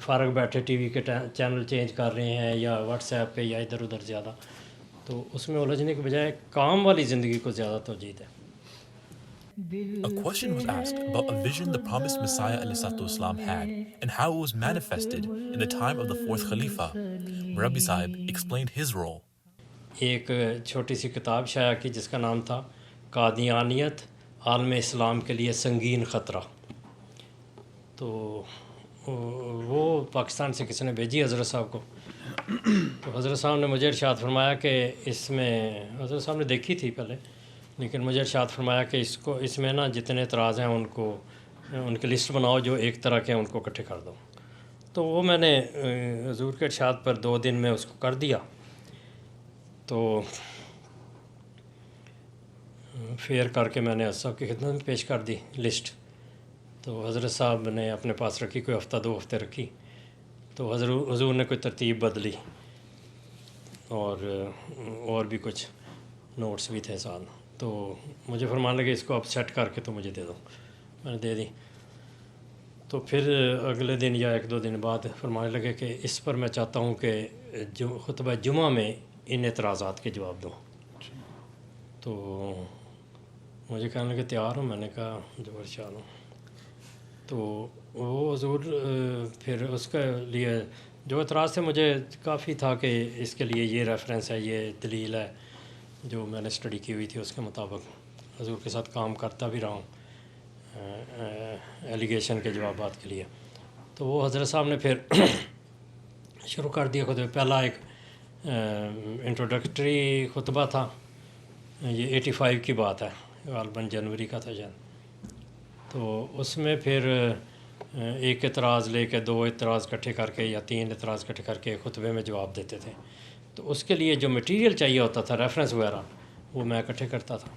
فارغ بیٹھے ٹی وی کے چینل چینج کر رہے ہیں یا واٹس ایپ پہ یا ادھر ادھر زیادہ، تو اس میں الجھنے کے بجائے کام والی زندگی کو زیادہ توجہ دیں۔ A question was asked about a vision the promised Messiah ﷺ had and how it was manifested in the time of the 4th Khalifa. Murabbi Sahib explained his role. ایک چھوٹی سی کتاب شائع کی جس کا نام تھا قادیانیت عالم اسلام کے لیے سنگین خطرہ، تو وہ پاکستان سے کسی نے بھیجی حضرت صاحب کو، تو حضرت صاحب نے مجھے ارشاد فرمایا کہ اس میں، حضرت صاحب نے دیکھی تھی پہلے، لیکن مجھے ارشاد فرمایا کہ اس میں نا جتنے اعتراض ہیں ان کی لسٹ بناؤ، جو ایک طرح کے ہیں ان کو اکٹھے کر دو۔ تو وہ میں نے حضور کے ارشاد پر 2 دن میں اس کو کر دیا، تو پھر کر کے میں نے حضرت صاحب کی خدمت میں پیش کر دی لسٹ، تو حضرت صاحب نے اپنے پاس رکھی، کوئی ہفتہ 2 ہفتے رکھی، تو حضور نے کوئی ترتیب بدلی، اور بھی کچھ نوٹس بھی تھے ساتھ، تو مجھے فرمانے لگے اس کو آپ سیٹ کر کے تو مجھے دے دو، میں نے دے دی۔ تو پھر اگلے دن یا 1-2 دن بعد فرمانے لگے کہ اس پر میں چاہتا ہوں کہ خطبہ جمعہ میں ان اعتراضات کے جواب دوں، تو مجھے کہنے لگے تیار ہوں، میں نے کہا جو ارشاد ہوں۔ تو وہ حضور پھر اس کے لیے جو اعتراض تھے، مجھے کافی تھا کہ اس کے لیے یہ ریفرنس ہے، یہ دلیل ہے، جو میں نے اسٹڈی کی ہوئی تھی اس کے مطابق حضور کے ساتھ کام کرتا بھی رہا ہوں ایلیگیشن کے جوابات کے لیے۔ تو وہ حضرت صاحب نے پھر شروع کر دیا خطبہ۔ پہلا ایک انٹروڈکٹری خطبہ تھا، یہ 85 کی بات ہے، غالباً جنوری کا تھا شاید، تو اس میں پھر ایک اعتراض لے کے 2 اعتراض اکٹھے کر کے یا 3 اعتراض اکٹھے کر کے خطبے میں جواب دیتے تھے، تو اس کے لیے جو مٹیریل چاہیے ہوتا تھا، ریفرنس وغیرہ، وہ میں اکٹھے کرتا تھا،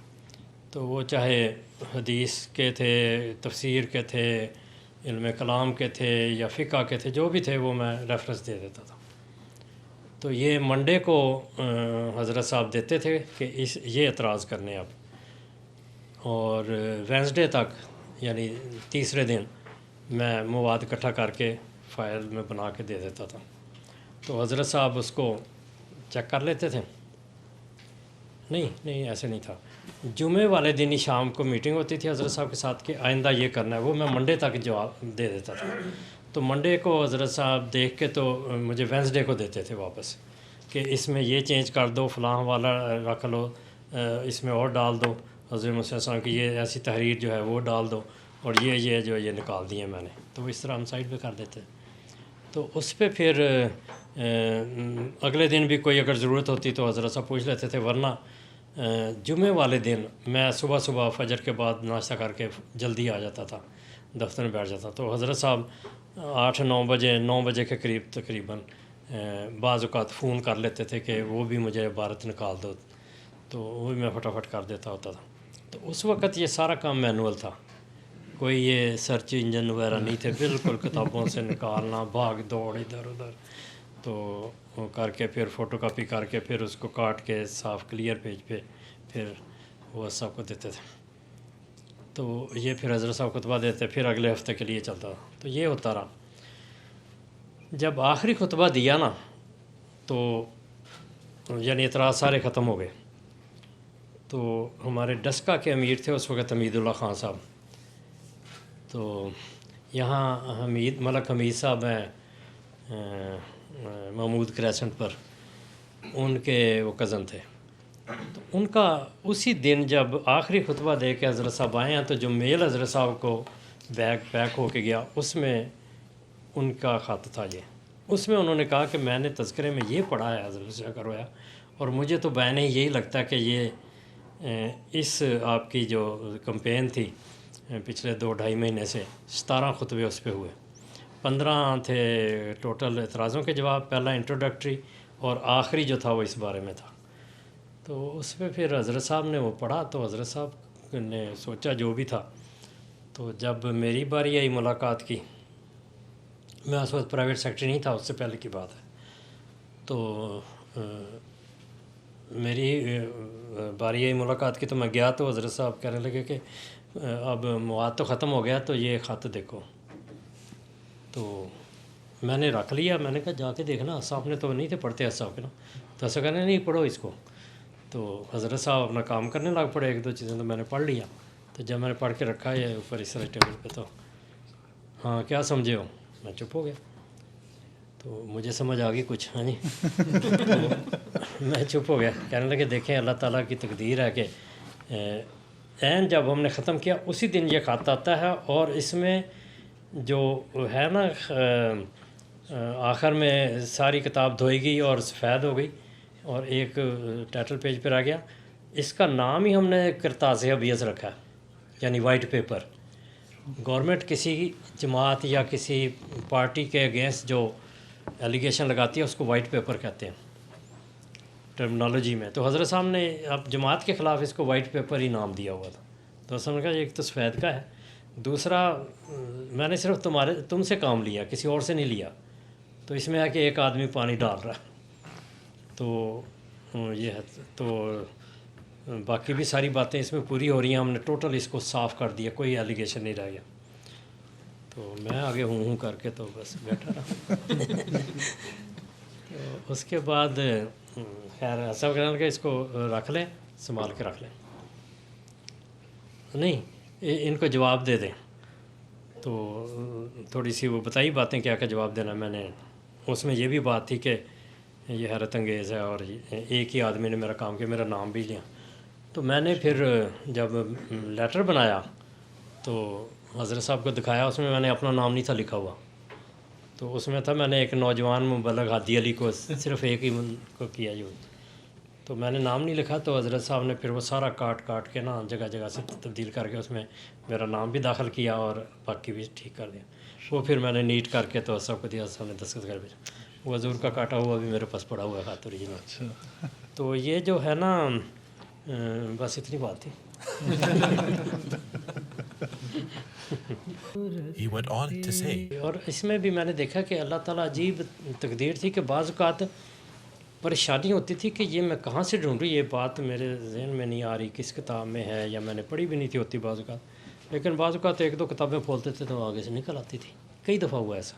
تو وہ چاہے حدیث کے تھے، تفسیر کے تھے، علم کلام کے تھے یا فقہ کے تھے، جو بھی تھے وہ میں ریفرنس دے دیتا تھا۔ تو یہ منڈے کو حضرت صاحب دیتے تھے کہ یہ اعتراض کرنے اب، اور وینسڈے تک یعنی تیسرے دن میں مواد اکٹھا کر کے فائل میں بنا کے دے دیتا تھا، تو حضرت صاحب اس کو چیک کر لیتے تھے۔ نہیں ایسے نہیں تھا، جمعے والے دن ہی شام کو میٹنگ ہوتی تھی حضرت صاحب کے ساتھ کہ آئندہ یہ کرنا ہے، وہ میں منڈے تک جواب دے دیتا تھا۔ تو منڈے کو حضرت صاحب دیکھ کے تو مجھے وینسڈے کو دیتے تھے واپس کہ اس میں یہ چینج کر دو، فلاں والا رکھ لو، اس میں اور ڈال دو، حضرت موسیٰ علیہ السلام کی یہ ایسی تحریر جو ہے وہ ڈال دو، اور یہ جو یہ نکال دی ہے میں نے، تو اس طرح ہم سائڈ پہ کر دیتے. تو اس پہ پھر اگلے دن بھی کوئی اگر ضرورت ہوتی تو حضرت صاحب پوچھ لیتے تھے، ورنہ جمعے والے دن میں صبح فجر کے بعد ناشتہ کر کے جلدی آ جاتا تھا، دفتر میں بیٹھ جاتا. تو حضرت صاحب 9 بجے کے قریب تقریباً بعض اوقات فون کر لیتے تھے کہ وہ بھی مجھے عبارت نکال دو، تو وہ بھی میں فٹافٹ کر دیتا ہوتا تھا. تو اس وقت یہ سارا کام مینول تھا، کوئی یہ سرچ انجن وغیرہ نہیں تھے، بالکل کتابوں سے نکالنا، بھاگ دوڑ ادھر ادھر، تو وہ کر کے پھر فوٹو کاپی کر کے پھر اس کو کاٹ کے صاف کلیئر پیج پہ پھر وہ سب کو دیتے تھے. تو یہ پھر حضرت صاحب خطبہ دیتے، پھر اگلے ہفتے کے لیے چلتا تھا. تو یہ ہوتا رہا. جب آخری خطبہ دیا نا تو یعنی اعتراض سارے ختم ہو گئے، تو ہمارے ڈسکا کے امیر تھے اس وقت حمید اللہ خان صاحب. تو یہاں ملک حمید صاحب ہیں محمود کریسنٹ پر، ان کے وہ کزن تھے. تو ان کا اسی دن جب آخری خطبہ دے کے حضرت صاحب آئے ہیں، تو جو میل حضرت صاحب کو بیگ پیک ہو کے گیا اس میں ان کا خط تھا یہ. اس میں انہوں نے کہا کہ میں نے تذکرے میں یہ پڑھا ہے حضرت سے کروایا، اور مجھے تو بعین یہی لگتا ہے کہ یہ اس آپ کی جو کمپین تھی پچھلے 2-2.5 مہینے سے 17 خطبے اس پہ ہوئے، 15 تھے ٹوٹل اعتراضوں کے جواب، پہلا انٹروڈکٹری اور آخری جو تھا وہ اس بارے میں تھا. تو اس پہ پھر حضرت صاحب نے وہ پڑھا، تو حضرت صاحب نے سوچا جو بھی تھا. تو جب میری باری آئی ملاقات کی، میں اس وقت پرائیویٹ سیکٹری نہیں تھا، اس سے پہلے کی بات ہے. تو میری باری آئی ملاقات کی تو میں گیا، تو حضرت صاحب کہنے لگے کہ اب مواد تو ختم ہو گیا، تو یہ خط دیکھو. تو میں نے رکھ لیا، میں نے کہا جا کے دیکھنا، صاحب نے تو نہیں تھے پڑھتے صاحب کے نا. تو ایسا کہنے نہیں پڑھو اس کو. تو حضرت صاحب اپنا کام کرنے لگ پڑے، 1-2 چیزیں تو میں نے پڑھ لیا. تو جب میں نے پڑھ کے رکھا یہ اوپر اس طرح ٹیبل پہ، تو ہاں کیا سمجھے ہو؟ میں چپ ہو گیا. تو مجھے سمجھ آ گئی کچھ، ہاں جی. میں چپ ہو گیا. کہنے لگے دیکھیں اللہ تعالیٰ کی تقدیر ہے کہ جب ہم نے ختم کیا اسی دن یہ خط آتا ہے، اور اس میں جو ہے نا آخر میں ساری کتاب دھوئی گئی اور سفید ہو گئی، اور ایک ٹائٹل پیج پر آ گیا. اس کا نام ہی ہم نے کرتاز ابیض رکھا ہے، یعنی وائٹ پیپر. گورنمنٹ کسی جماعت یا کسی پارٹی کے اگینسٹ جو ایلیگیشن لگاتی ہے اس کو وائٹ پیپر کہتے ہیں ٹرمنالوجی میں. تو حضرت صاحب نے اب جماعت کے خلاف اس کو وائٹ پیپر ہی نام دیا ہوا تھا. تو حضرت نے کہا ایک تو سفید کا ہے، دوسرا میں نے صرف تم سے کام لیا، کسی اور سے نہیں لیا. تو اس میں ہے کہ ایک آدمی پانی ڈال رہا ہے، تو یہ ہے. تو باقی بھی ساری باتیں اس میں پوری ہو رہی ہیں، ہم نے ٹوٹل اس کو صاف کر دیا، کوئی ایلیگیشن نہیں رہ گیا. تو میں آگے ہوں کر کے تو بس بیٹھا رہا. تو اس کے بعد خیر ایسا کہنے لگا اس کو رکھ لیں، سنبھال کے رکھ لیں، نہیں ان کو جواب دے دیں. تو تھوڑی سی وہ بتائی باتیں کیا جواب دینا. میں نے اس میں یہ بھی بات تھی کہ یہ حیرت انگیز ہے، اور ایک ہی آدمی نے میرا کام کیا، میرا نام بھی لیا. تو میں نے پھر جب لیٹر بنایا تو حضرت صاحب کو دکھایا، اس میں نے اپنا نام نہیں تھا لکھا ہوا. تو اس میں تھا میں نے ایک نوجوان مبلغ ہادی علی کو صرف ایک ہی کو کیا جو. تو میں نے نام نہیں لکھا، تو حضرت صاحب نے پھر وہ سارا کاٹ کے نا جگہ جگہ سے تبدیل کر کے اس میں میرا نام بھی داخل کیا اور باقی بھی ٹھیک کر دیا. وہ پھر میں نے نیٹ کر کے تو سب کو دیا، سب نے دستخط کر بھیجا. وہ حضور کا کاٹا ہوا بھی میرے پاس پڑا ہوا ہے خط اوریجنل. تو یہ جو ہے نا بس اتنی بات تھی. He went on to say, اور اس میں بھی میں نے دیکھا کہ اللہ تعالیٰ عجیب تقدیر تھی کہ بعض اوقات پریشانی ہوتی تھی کہ یہ میں کہاں سے ڈھونڈوں، یہ بات میرے ذہن میں نہیں آ رہی کس کتاب میں ہے، یا میں نے پڑھی بھی نہیں تھی ہوتی بعض اوقات. لیکن بعض اوقات 1-2 کتابیں کھولتے تھے تو آگے سے نکل آتی تھی. کئی دفعہ ہوا ایسا.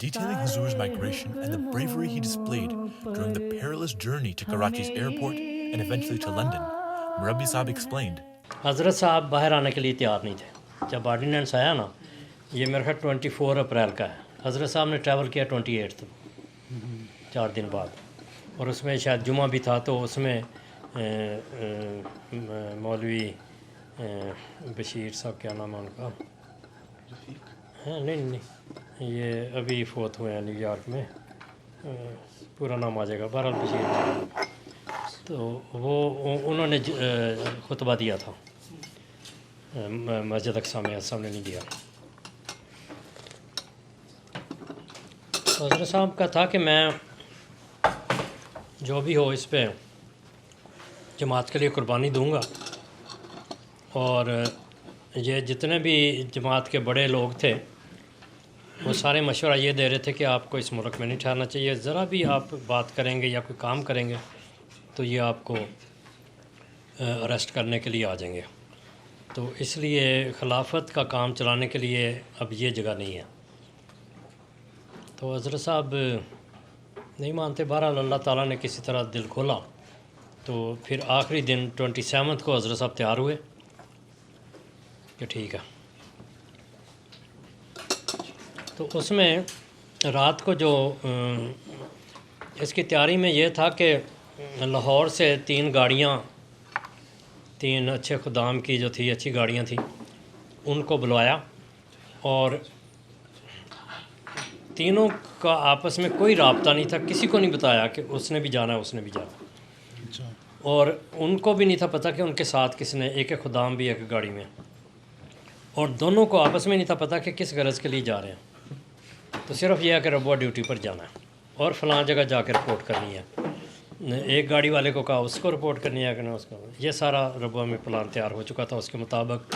detailing Hazur's migration and the bravery he displayed during the perilous journey to Karachi's airport and eventually to London, Murabbi Sahib explained, حضرت صاحب باہر آنے کے لیے تیار نہیں تھے. جب آرڈیننس آیا نا، یہ میرا خیال 24 اپریل کا ہے، حضرت صاحب نے ٹریول کیا 28 4 دن بعد، اور اس میں شاید جمعہ بھی تھا. تو اس میں مولوی بشیر صاحب، کیا نام ہے ان کا؟ ہاں نہیں، یہ ابھی فوت ہوئے ہیں نیو یارک میں، پورا نام آ جائے گا، بہرحال بشیر، تو وہ انہوں نے خطبہ دیا تھا مسجد اقصیٰ میں، سامنے نہیں دیا۔ تو حضرت صاحب کا تھا کہ میں جو بھی ہو اس پہ جماعت کے لیے قربانی دوں گا، اور یہ جتنے بھی جماعت کے بڑے لوگ تھے وہ سارے مشورہ یہ دے رہے تھے کہ آپ کو اس ملک میں نہیں ٹھہرنا چاہیے، ذرا بھی آپ بات کریں گے یا کوئی کام کریں گے تو یہ آپ کو اریسٹ کرنے کے لیے آ جائیں گے، تو اس لیے خلافت کا کام چلانے کے لیے اب یہ جگہ نہیں ہے۔ تو حضرت صاحب نہیں مانتے، بہرحال اللہ تعالیٰ نے کسی طرح دل کھولا، تو پھر آخری دن 27 کو حضرت صاحب تیار ہوئے کہ ٹھیک ہے۔ تو اس میں رات کو جو اس کی تیاری میں یہ تھا کہ لاہور سے 3 گاڑیاں، 3 اچھے خدام کی جو تھی اچھی گاڑیاں تھیں، ان کو بلوایا، اور تینوں کا آپس میں کوئی رابطہ نہیں تھا، کسی کو نہیں بتایا کہ اس نے بھی جانا ہے اس نے بھی جانا، اور ان کو بھی نہیں تھا پتہ کہ ان کے ساتھ کس نے، ایک خدام بھی ایک گاڑی میں، اور دونوں کو آپس میں نہیں تھا پتہ کہ کس غرض کے لیے جا رہے ہیں، تو صرف یہ ہے کہ ربوہ ڈیوٹی پر جانا ہے اور فلاں جگہ جا کے رپورٹ کرنی ہے، ایک گاڑی والے کو کہا اس کو رپورٹ کرنی ہے کہ نہ اس کو، یہ سارا ربوہ میں پلان تیار ہو چکا تھا۔ اس کے مطابق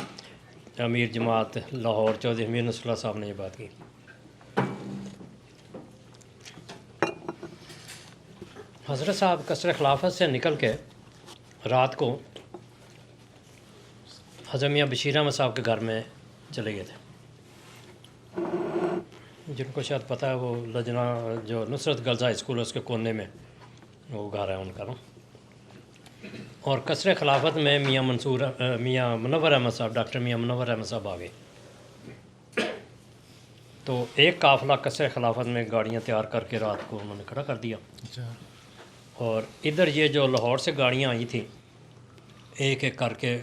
امیر جماعت لاہور چودھری امیر نصر اللہ صاحب نے یہ بات کی۔ حضرت صاحب قصر خلافت سے نکل کے رات کو حضرت میاں بشیر احمد صاحب کے گھر میں چلے گئے تھے، جن کو شاید پتہ ہے، وہ لجنا جو نصرت گرلز ہائی اسکول ہے اس کے کونے میں وہ گھر ہے ان کا نا، اور قصر خلافت میں میاں منور احمد صاحب، ڈاکٹر میاں منور احمد صاحب آ گئے، تو ایک قافلہ قصر خلافت میں گاڑیاں تیار کر کے رات کو انہوں نے کھڑا کر دیا، اور ادھر یہ جو لاہور سے گاڑیاں آئی تھیں ایک ایک کر کے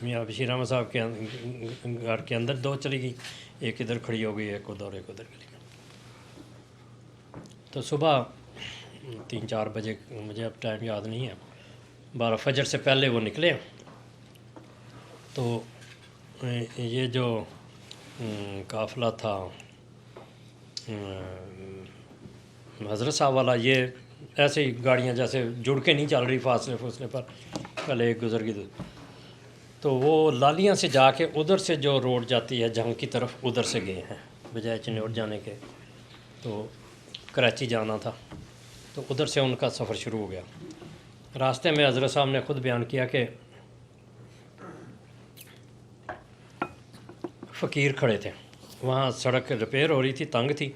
میاں بشیر احمد صاحب کے گھر کے اندر 2 چلی گئی، ایک ادھر کھڑی ہو گئی، ایک ادھر ایک ادھر چلی گئی۔ تو صبح 3-4 بجے، مجھے اب ٹائم یاد نہیں ہے، 12 فجر سے پہلے وہ نکلے، تو یہ جو قافلہ تھا حضرت صاحب والا، یہ ایسے ہی گاڑیاں جیسے جڑ کے نہیں چل رہی، فاصلے پر، پہلے ایک گزر گئی، تو وہ لالیاں سے جا کے ادھر سے جو روڈ جاتی ہے جنگ کی طرف، ادھر سے گئے ہیں بجائے چنوٹ جانے کے، تو کراچی جانا تھا، تو ادھر سے ان کا سفر شروع ہو گیا۔ راستے میں حضرت صاحب نے خود بیان کیا کہ فقیر کھڑے تھے وہاں، سڑک ریپیئر ہو رہی تھی، تنگ تھی،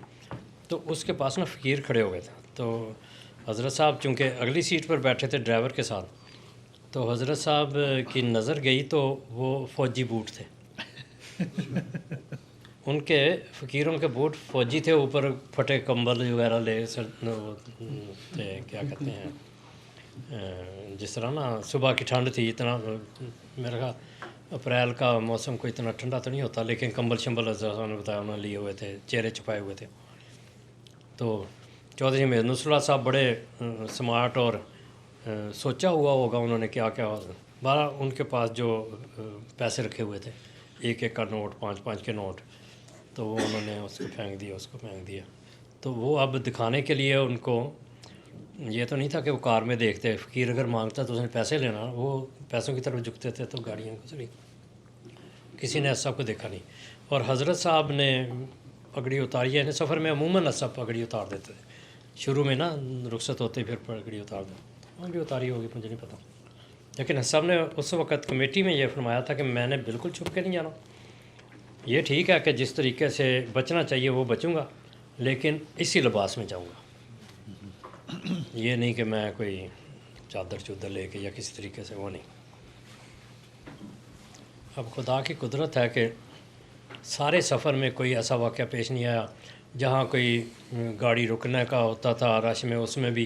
تو اس کے پاس نا فقیر کھڑے ہو گئے تھے، تو حضرت صاحب چونکہ اگلی سیٹ پر بیٹھے تھے ڈرائیور کے ساتھ، تو حضرت صاحب کی نظر گئی تو وہ فوجی بوٹ تھے، ان کے فقیروں کے بوٹ فوجی تھے، اوپر پھٹے کمبل وغیرہ لے تھے، کیا کہتے ہیں، جس طرح نا صبح کی ٹھنڈ تھی، اتنا میرا خیال اپریل کا موسم کوئی اتنا ٹھنڈا تو نہیں ہوتا، لیکن کمبل شمبل حضرت صاحب نے بتایا انہوں نے لیے ہوئے تھے، چہرے چھپائے ہوئے تھے۔ تو چودھری امیر نصر اللہ صاحب بڑے سمارٹ اور سوچا ہوا ہوگا انہوں نے کیا کیا، 12 ان کے پاس جو پیسے رکھے ہوئے تھے، 1 کا نوٹ، 5 کے نوٹ، تو وہ انہوں نے اس کو پھینک دیا، اس کو پھینک دیا، تو وہ اب دکھانے کے لیے ان کو یہ تو نہیں تھا کہ وہ کار میں دیکھتے، فقیر اگر مانگتا تو اس نے پیسے لینا، وہ پیسوں کی طرف جھکتے تھے، تو گاڑیاں گزری، کسی نے ایسا کو دیکھا نہیں۔ اور حضرت صاحب نے پگڑی اتاری ہے، سفر میں عموماً سب پگڑی اتار دیتے تھے، شروع میں نا رخصت ہوتے پھر پگڑی اتار دو، وہاں بھی اتاری ہوگی مجھے نہیں پتہ، لیکن صاحب نے اس وقت کمیٹی میں یہ فرمایا تھا کہ میں نے بالکل چھپ کے نہیں جانا، یہ ٹھیک ہے کہ جس طریقے سے بچنا چاہیے وہ بچوں گا، لیکن اسی لباس میں جاؤں گا، یہ نہیں کہ میں کوئی چادر لے کے یا کسی طریقے سے، وہ نہیں۔ اب خدا کی قدرت ہے کہ سارے سفر میں کوئی ایسا واقعہ پیش نہیں آیا، جہاں کوئی گاڑی رکنے کا ہوتا تھا رش میں، اس میں بھی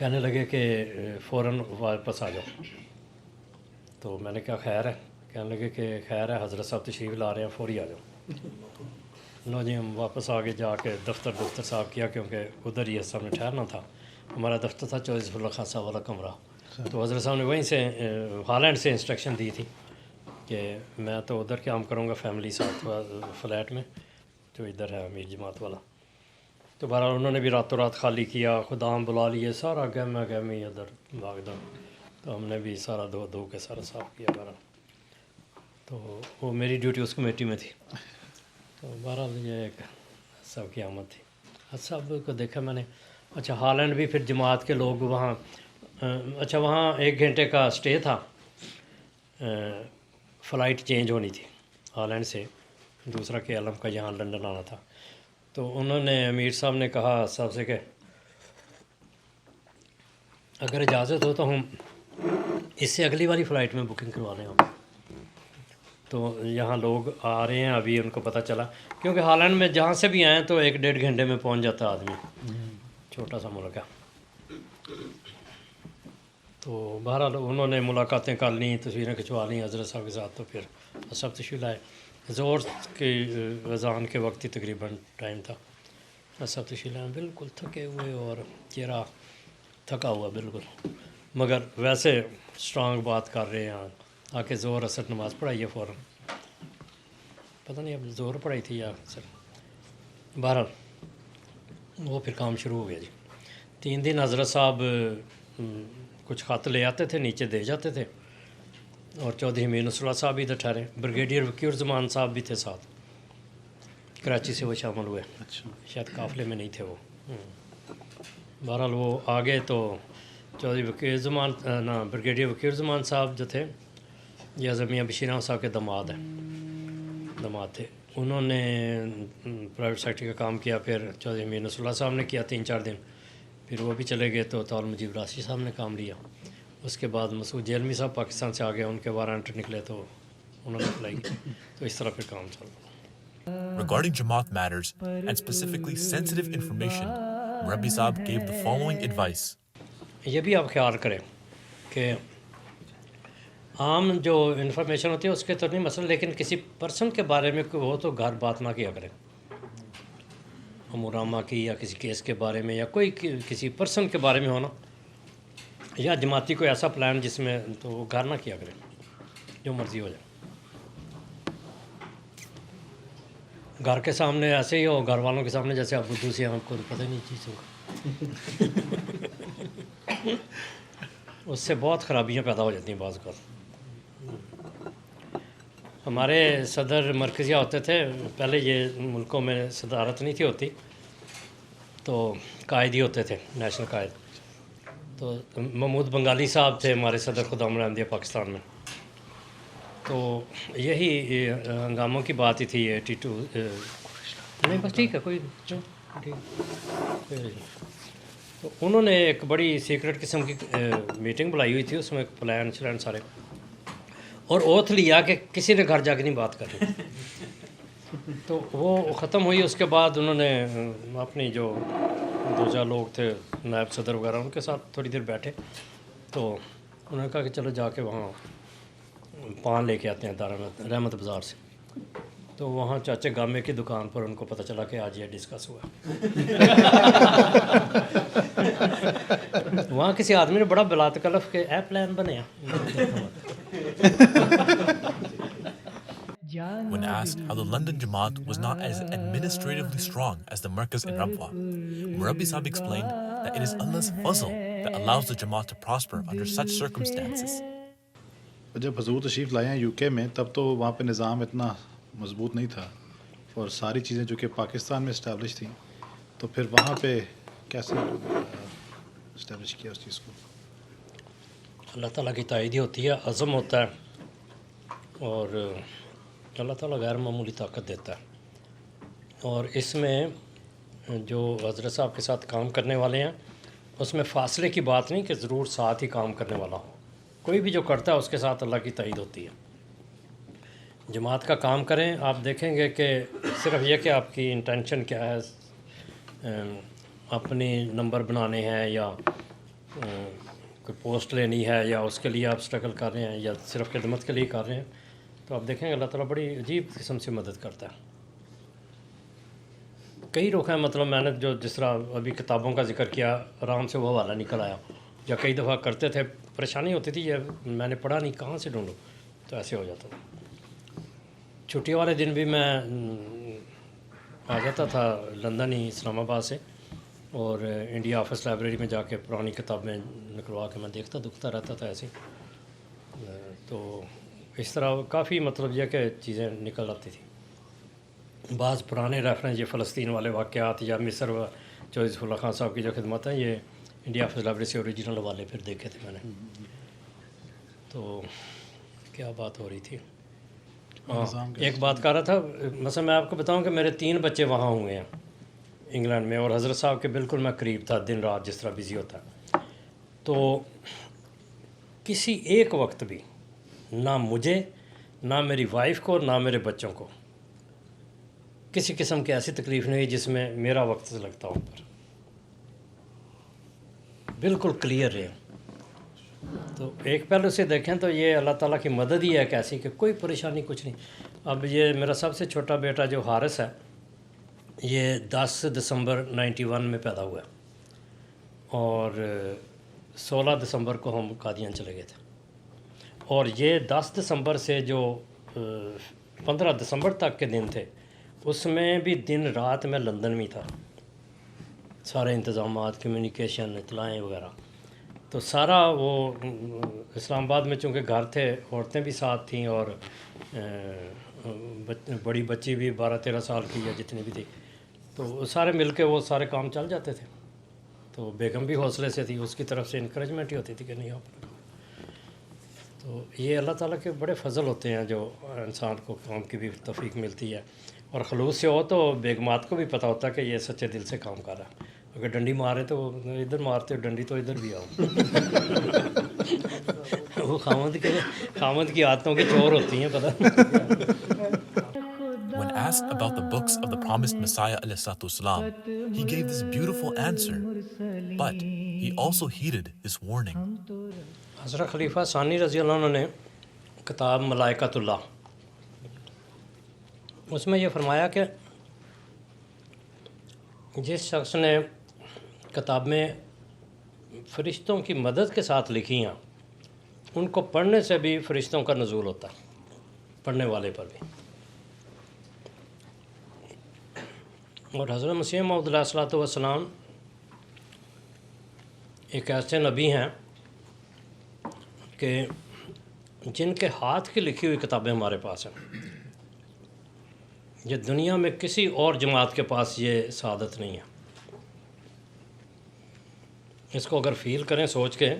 کہنے لگے کہ فوراً واپس آ جاؤ. تو میں نے کہا خیر ہے. کہنے لگے کہ خیر ہے حضرت صاحب تشریف لا رہے ہیں, فوری آ جاؤ. لو جی ہم واپس آگے جا کے دفتر صاحب کیا, کیونکہ ادھر ہی صاحب نے ٹھہرنا تھا. ہمارا دفتر تھا 24 اللہ خان صاحب والا کمرہ. تو حضرت صاحب نے وہیں سے ہالینڈ سے انسٹرکشن دی تھی کہ میں تو ادھر کام کروں گا فیملی ساتھ فلیٹ میں جو ادھر ہے امیر جماعت والا. تو بہرحال انہوں نے بھی راتوں رات خالی کیا, خدام بلا لیے, سارا گہمی ادھر بھاگ دو. تو ہم نے بھی سارا دھو کے سارا صاف کیا. بہرحال تو وہ میری ڈیوٹی اس کمیٹی میں تھی. تو بہرحال یہ ایک سب کی آمد تھی. سب کو دیکھا میں نے. اچھا ہالینڈ بھی پھر جماعت کے لوگ وہاں, اچھا وہاں 1 گھنٹے کا اسٹے تھا, فلائٹ چینج ہونی تھی ہالینڈ سے دوسرا کے علم کا یہاں لنڈن آنا تھا. تو انہوں نے امیر صاحب نے کہا صاحب سے کہ اگر اجازت ہو تو ہم اس سے اگلی والی فلائٹ میں بکنگ کروا لیں. ہم تو یہاں لوگ آ رہے ہیں ابھی, ان کو پتہ چلا, کیونکہ ہالینڈ میں جہاں سے بھی آئیں تو 1-1.5 گھنٹے میں پہنچ جاتا آدمی, چھوٹا سا ملک ہے. تو بہرحال انہوں نے ملاقاتیں کر لیں, تصویریں کھنچوا لیں حضرت صاحب کے ساتھ. تو پھر سب تشریف لائے. زور کی اذان کے وقت ہی تقریباً ٹائم تھا. سب تشریف لائے بالکل تھکے ہوئے اور چہرہ تھکا ہوا بالکل, مگر ویسے اسٹرانگ بات کر رہے ہیں. آ کے زور اثر نماز پڑھائی ہے فوراً, پتہ نہیں اب زور پڑھائی تھی یا اثر. بہرحال وہ پھر کام شروع ہو گیا جی. 3 دن حضرت صاحب کچھ خط لے آتے تھے, نیچے دے جاتے تھے, اور چودھری امیر نصر اللہ صاحب بھی ادھر ٹھہرے. بریگیڈیئر وکیل زمان صاحب بھی تھے ساتھ, کراچی سے وہ شامل ہوئے. شاید قافلے میں نہیں تھے وہ. بہرحال وہ آگے تو چودھری وکیل زمان بریگیڈیئر وکیل زمان صاحب جو تھے یہ اعظم میاں بشیر احمد صاحب کے داماد تھے. انہوں نے پرائیویٹ سیکٹری کا کام کیا. پھر چودھری امیر نصر اللہ صاحب نے کیا 3-4 دن, پھر وہ بھی چلے گئے. تو طاہر مجیب راشد صاحب نے کام لیا. اس کے بعد مسعود جیلمی صاحب پاکستان سے آ گئے, ان کے وارنٹ نکلے تو انہوں نے اپلائی کی. تو اس طرح پھر کام چل رہا. Regarding Jamaat matters and specifically sensitive information, Murabbi Saab gave the following advice. یہ بھی آپ خیال کریں کہ عام جو انفارمیشن ہوتی ہے اس کے تو نہیں مسئلہ, لیکن کسی پرسن کے بارے میں ہو تو گھر بات نہ کیا کریں. امور عامہ کی یا کسی کیس کے بارے میں یا کوئی کسی پرسن کے بارے میں ہونا, یا جماعتی کوئی ایسا پلان جس میں, تو وہ گھر نہ کیا کریں, جو مرضی ہو جائے. گھر کے سامنے ایسے ہی ہو, گھر والوں کے سامنے جیسے آپ بدھو سے آپ کو پتہ ہی نہیں چیزوں کا. اس سے بہت خرابیاں پیدا ہو جاتی ہیں بعض اوقات. ہمارے صدر مرکزیہ ہوتے تھے پہلے, یہ ملکوں میں صدارت نہیں تھی ہوتی, تو قائد ہی ہوتے تھے, نیشنل قائد. تو محمود بنگالی صاحب تھے ہمارے صدر خدام احمدیہ پاکستان میں. تو یہی ہنگاموں کی بات ہی تھی. 82 نہیں بس ٹھیک ہے, کوئی تو انہوں نے ایک بڑی سیکرٹ قسم کی میٹنگ بلائی ہوئی تھی. اس میں پلان چلان سارے, اور اوتھ لیا کہ کسی نے گھر جا کے نہیں بات کرنی. تو وہ ختم ہوئی. اس کے بعد انہوں نے اپنی جو 2-4 لوگ تھے نائب صدر وغیرہ, ان کے ساتھ تھوڑی دیر بیٹھے. تو انہوں نے کہا کہ چلو جا کے وہاں پان لے کے آتے ہیں دارالعلوم رحمت بازار سے. تو وہاں چاچے گامے کی دکان پر ان کو پتہ چلا کہ آج یہ ڈسکس ہوا. وہاں کسی آدمی نے بڑا بلا تکلف کہ اے پلان بنیا. When asked how the London Jamaat was not as administratively strong as the Markaz in Rabwa, Murabbi Saab explained that it is Allah's fazl that allows the Jamaat to prosper under such circumstances. جب حضور تشریف لائے ہیں یو کے میں, تب تو وہاں پہ نظام اتنا مضبوط نہیں تھا, اور ساری چیزیں جو کہ پاکستان میں اسٹیبلش تھیں, تو پھر وہاں پہ کیسے اسٹیبلش کیا اس چیز کو؟ اللہ تعالیٰ کی تائید ہی ہوتی ہے, عزم ہوتا ہے, اور اللہ تعالیٰ غیر معمولی طاقت دیتا ہے. اور اس میں جو حضرت صاحب کے ساتھ کام کرنے والے ہیں اس میں فاصلے کی بات نہیں کہ ضرور ساتھ ہی کام کرنے والا ہو. کوئی بھی جو کرتا ہے اس کے ساتھ اللہ کی تائید ہوتی ہے. جماعت کا کام کریں, آپ دیکھیں گے کہ صرف یہ کہ آپ کی انٹینشن کیا ہے, اپنے نمبر بنانے ہیں یا کوئی پوسٹ لینی ہے یا اس کے لیے آپ اسٹرگل کر رہے ہیں یا صرف خدمت کے لیے کر رہے ہیں، تو آپ دیکھیں گے اللہ تعالیٰ بڑی عجیب قسم سے مدد کرتا ہے۔ کئی رخ ہیں، مطلب میں نے جو جس طرح ابھی کتابوں کا ذکر کیا، آرام سے وہ حوالہ نکل آیا، یا کئی دفعہ کرتے تھے پریشانی ہوتی تھی، یہ میں نے پڑھا نہیں کہاں سے ڈھونڈوں، تو ایسے ہو جاتا تھا۔ چھٹی والے دن بھی میں آ جاتا تھا لندن ہی اسلام آباد سے، اور انڈیا آفس لائبریری میں جا کے پرانی کتابیں نکلوا کے میں دیکھتا دکھتا رہتا تھا ایسے ہی۔ تو اس طرح کافی مطلب یہ کہ چیزیں نکل آتی تھیں۔ بعض پرانے ریفرنس یہ فلسطین والے واقعات یا مصر جو ظفر اللہ خان صاحب کی جو خدمات ہیں، یہ انڈیا آفس لائبریری سے اوریجنل والے پھر دیکھے تھے میں نے۔ تو کیا بات ہو رہی تھی؟ ایک بات کر رہا تھا، مثلا میں آپ کو بتاؤں کہ میرے 3 بچے وہاں ہوئے ہیں انگلینڈ میں، اور حضرت صاحب کے بالکل میں قریب تھا، دن رات جس طرح بزی ہوتا ہے۔ تو کسی ایک وقت بھی نہ مجھے، نہ میری وائف کو، نہ میرے بچوں کو کسی قسم کی ایسی تکلیف نہیں ہوئی جس میں میرا وقت لگتا ہو پر، بالکل کلیئر رہے۔ تو ایک پہلو سے دیکھیں تو یہ اللہ تعالیٰ کی مدد ہی ہے ایک ایسی کہ کوئی پریشانی کچھ نہیں۔ اب یہ میرا سب سے چھوٹا بیٹا جو حارث ہے، یہ 10 دسمبر 91 میں پیدا ہوا ہے، اور 16 دسمبر کو ہم قادیان چلے گئے تھے، اور یہ 10 دسمبر سے جو 15 دسمبر تک کے دن تھے، اس میں بھی دن رات میں لندن میں تھا، سارے انتظامات، کمیونیکیشن، اطلاعیں وغیرہ۔ تو سارا وہ اسلام آباد میں چونکہ گھر تھے، عورتیں بھی ساتھ تھیں، اور بڑی بچی بھی 12-13 سال کی یا جتنی بھی تھی، تو سارے مل کے وہ سارے کام چل جاتے تھے۔ تو بیگم بھی حوصلے سے تھی، اس کی طرف سے انکریجمنٹ ہی ہوتی تھی کہ نہیں آپ۔ تو یہ اللہ تعالیٰ کے بڑے فضل ہوتے ہیں جو انسان کو کام کی بھی توفیق ملتی ہے، اور خلوص سے ہو تو بیگمات کو بھی پتہ ہوتا ہے کہ یہ سچے دل سے کام کر رہا ہے۔ اگر ڈنڈی مارے تو ادھر مارتے، ڈنڈی تو ادھر بھی آؤ۔ وہ خامد کی عادتوں کی چور ہوتی ہیں پتہ۔ When asked about the books of the promised Messiah ﷺ, he gave this beautiful answer, but he also heeded this warning. حضرت خلیفہ ثانی رضی اللہ عنہ نے کتاب ملائکۃ اللہ، اس میں یہ فرمایا کہ جس شخص نے کتابیں فرشتوں کی مدد کے ساتھ لکھی ہیں، ان کو پڑھنے سے بھی فرشتوں کا نزول ہوتا ہے، پڑھنے والے پر بھی۔ اور حضرت مسیح موعود علیہ الصلوۃ والسلام ایک ایسے نبی ہیں کہ جن کے ہاتھ کی لکھی ہوئی کتابیں ہمارے پاس ہیں۔ یہ دنیا میں کسی اور جماعت کے پاس یہ سعادت نہیں ہے۔ اس کو اگر فیل کریں سوچ کے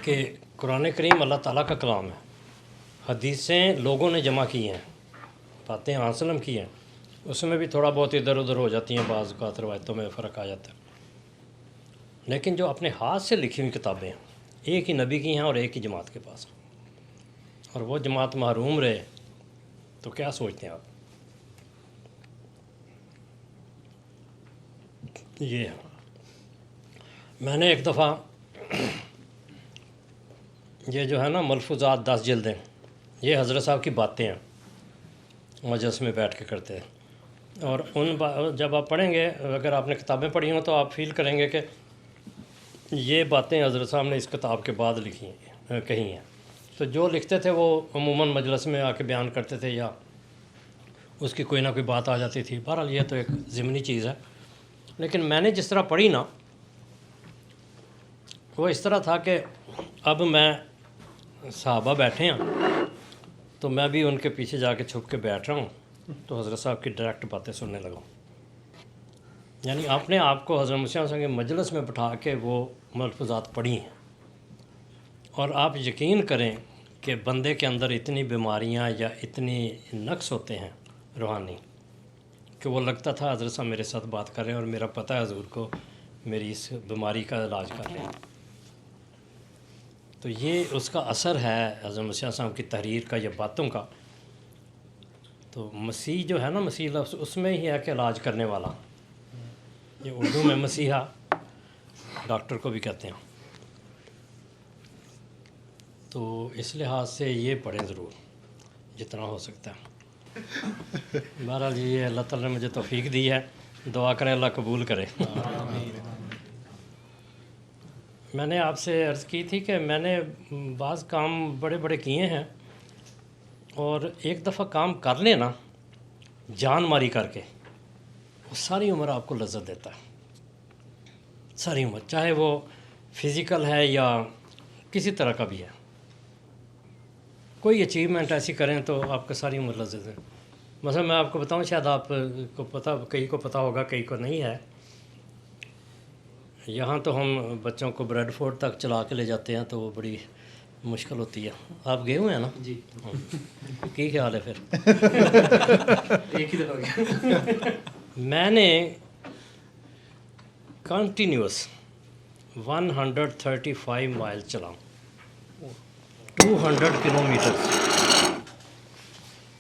کہ قرآن کریم اللہ تعالیٰ کا کلام ہے، حدیثیں لوگوں نے جمع کی ہیں، باتیں وسلم کی ہیں، اس میں بھی تھوڑا بہت ادھر ادھر ہو جاتی ہیں، بعض اوقات روایتوں میں فرق آ جاتا ہے، لیکن جو اپنے ہاتھ سے لکھی ہوئی کتابیں ہیں، ایک ہی نبی کی ہیں اور ایک ہی جماعت کے پاس ہیں، اور وہ جماعت محروم رہے تو کیا سوچتے ہیں آپ؟ یہ میں نے ایک دفعہ یہ جو ہے نا ملفوظات 10 جلدیں، یہ حضرت صاحب کی باتیں ہیں، مجلس میں بیٹھ کے کرتے ہیں، اور جب آپ پڑھیں گے، اگر آپ نے کتابیں پڑھی ہوں تو آپ فیل کریں گے کہ یہ باتیں حضرت صاحب نے اس کتاب کے بعد لکھی ہیں، کہی ہیں۔ تو جو لکھتے تھے وہ عموماً مجلس میں آ کے بیان کرتے تھے، یا اس کی کوئی نہ کوئی بات آ جاتی تھی۔ بہرحال یہ تو ایک ضمنی چیز ہے، لیکن میں نے جس طرح پڑھی نا، وہ اس طرح تھا کہ اب میں صحابہ بیٹھے ہیں تو میں بھی ان کے پیچھے جا کے چھپ کے بیٹھ رہا ہوں، تو حضرت صاحب کی ڈائریکٹ باتیں سننے لگا ہوں۔ یعنی اپنے آپ کو حضرت مسیح صاحب کے مجلس میں بٹھا کے وہ ملفوظات پڑھی ہیں، اور آپ یقین کریں کہ بندے کے اندر اتنی بیماریاں یا اتنی نقص ہوتے ہیں روحانی کہ وہ لگتا تھا حضرت صاحب میرے ساتھ بات کر رہے ہیں اور میرا پتہ ہے حضور کو میری اس بیماری کا علاج کر رہے ہیں۔ تو یہ اس کا اثر ہے حضرت مسیح صاحب کی تحریر کا یا باتوں کا۔ تو مسیح جو ہے نا، مسیح لفظ اس میں ہی ہے کہ علاج کرنے والا، یہ اردو میں مسیحا، ڈاکٹر کو بھی کہتے ہیں. تو اس لحاظ سے یہ پڑھیں ضرور جتنا ہو سکتا ہے. بہرحال جی یہ اللہ تعالیٰ نے مجھے توفیق دی ہے, دعا کریں اللہ قبول کرے. میں نے آپ سے عرض کی تھی کہ میں نے بعض کام بڑے بڑے کیے ہیں, اور ایک دفعہ کام کر لیں نا جان ماری کر کے, وہ ساری عمر آپ کو لذت دیتا ہے, ساری عمر, چاہے وہ فزیکل ہے یا کسی طرح کا بھی ہے. کوئی اچیومنٹ ایسی کریں تو آپ کا ساری عمر لذت ہے. مثلا میں آپ کو بتاؤں, شاید آپ کو پتہ, کئی کو پتہ ہوگا کئی کو نہیں ہے, یہاں تو ہم بچوں کو بریڈ فورٹ تک چلا کے لے جاتے ہیں تو وہ بڑی مشکل ہوتی ہے. آپ گئے ہوئے ہیں نا؟ جی. کی خیال ہے پھر؟ ایک ہی دفعہ میں نے کنٹینیوس 135 مائل چلاؤں, 200 kilometers.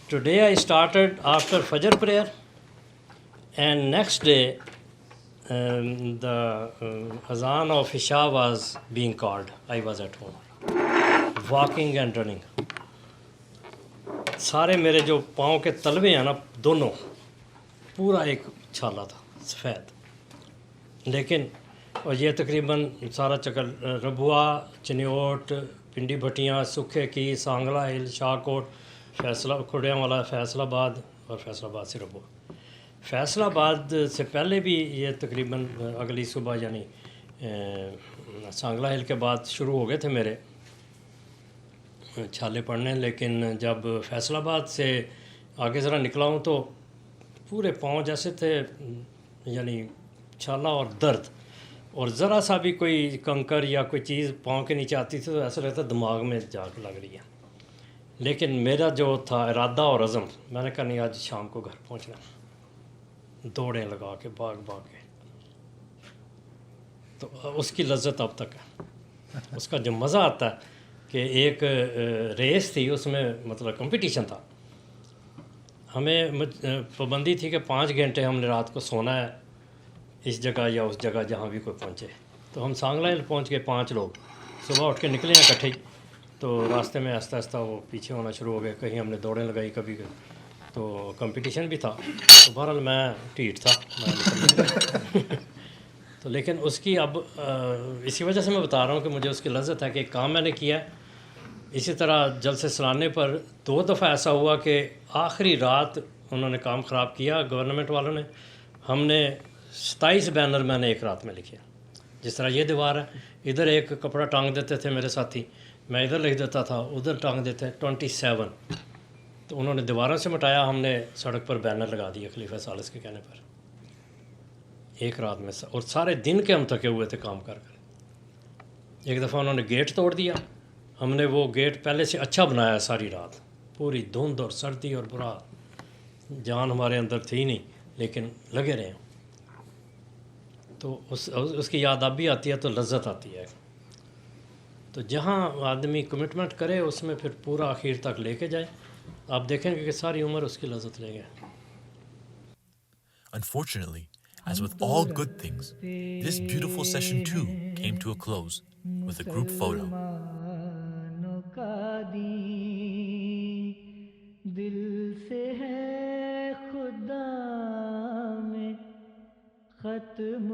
Today I started after Fajr prayer, and next day the Azan of Isha was being called. I was at home, walking and running. سارے میرے جو پاؤں کے تلوے ہیں نا دونوں, پورا ایک چھالا تھا سفید. لیکن اور یہ تقریباً سارا چکر ربوا, چنیوٹ, پنڈی بھٹیاں, سکھے کی, سانگلا ہل, شاہ کوٹ, فیصلہ کھڑیاں والا, فیصل آباد, اور فیصل آباد سے ربوا. فیصل آباد سے پہلے بھی یہ تقریباً اگلی صبح یعنی سانگلا ہل کے بعد شروع ہو گئے تھے میرے چھالے پڑنے. لیکن جب فیصل آباد سے آگے ذرا نکلا ہوں تو پورے پاؤں جیسے تھے, یعنی چھالا اور درد, اور ذرا سا بھی کوئی کنکر یا کوئی چیز پاؤں کے نیچے آتی تھی تو ایسا لگتا دماغ میں جا کے لگ رہی ہے. لیکن میرا جو تھا ارادہ اور عزم, میں نے کہا نہیں آج شام کو گھر پہنچنا, دوڑیں لگا کے بھاگ بھاگ کے. تو اس کی لذت اب تک ہے. اس کا جو مزہ آتا ہے کہ ایک ریس تھی, اس میں مطلب کمپٹیشن تھا, ہمیں پابندی تھی کہ 5 گھنٹے ہم نے رات کو سونا ہے اس جگہ یا اس جگہ جہاں بھی کوئی پہنچے. تو ہم سانگلا ہل پہنچ گئے 5 لوگ, صبح اٹھ کے نکلے ہیں اکٹھے ہی. تو راستے میں آہستہ آہستہ وہ پیچھے ہونا شروع ہو گئے, کہیں ہم نے دوڑیں لگائی, کبھی تو کمپٹیشن بھی تھا. تو بہرحال میں ٹھیٹ تھا تو لیکن اس کی اب اسی وجہ سے میں بتا رہا ہوں کہ مجھے اس کی لذت ہے کہ ایک کام میں نے کیا. اسی طرح جلسے سلانے پر 2 دفعہ ایسا ہوا کہ آخری رات انہوں نے کام خراب کیا گورنمنٹ والوں نے. ہم نے 27 بینر میں نے ایک رات میں لکھے. جس طرح یہ دیوار ہے, ادھر ایک کپڑا ٹانگ دیتے تھے میرے ساتھی, میں ادھر لکھ دیتا تھا, ادھر ٹانگ دیتے 27. تو انہوں نے دیواروں سے مٹایا, ہم نے سڑک پر بینر لگا دیا خلیفہ ثالث کے کہنے پر, ایک رات میں. اور سارے دن کے ہم تھکے ہوئے تھے کام کر کر. ایک دفعہ انہوں نے گیٹ توڑ دیا, ہم نے وہ گیٹ پہلے سے اچھا بنایا. ساری رات پوری دھند اور سردی اور برا, جان ہمارے اندر تھی نہیں, لیکن لگے رہے. تو اس کی یاد اب بھی آتی ہے تو لذت آتی ہے. تو جہاں آدمی کمٹمنٹ کرے اس میں پھر پورا آخر تک لے کے جائے, آپ دیکھیں گے کہ ساری عمر اس کی لذت لے گئے. Unfortunately, as with all good things, this beautiful session too came to a close with a group photo. دل سے ہے خدا میں ختم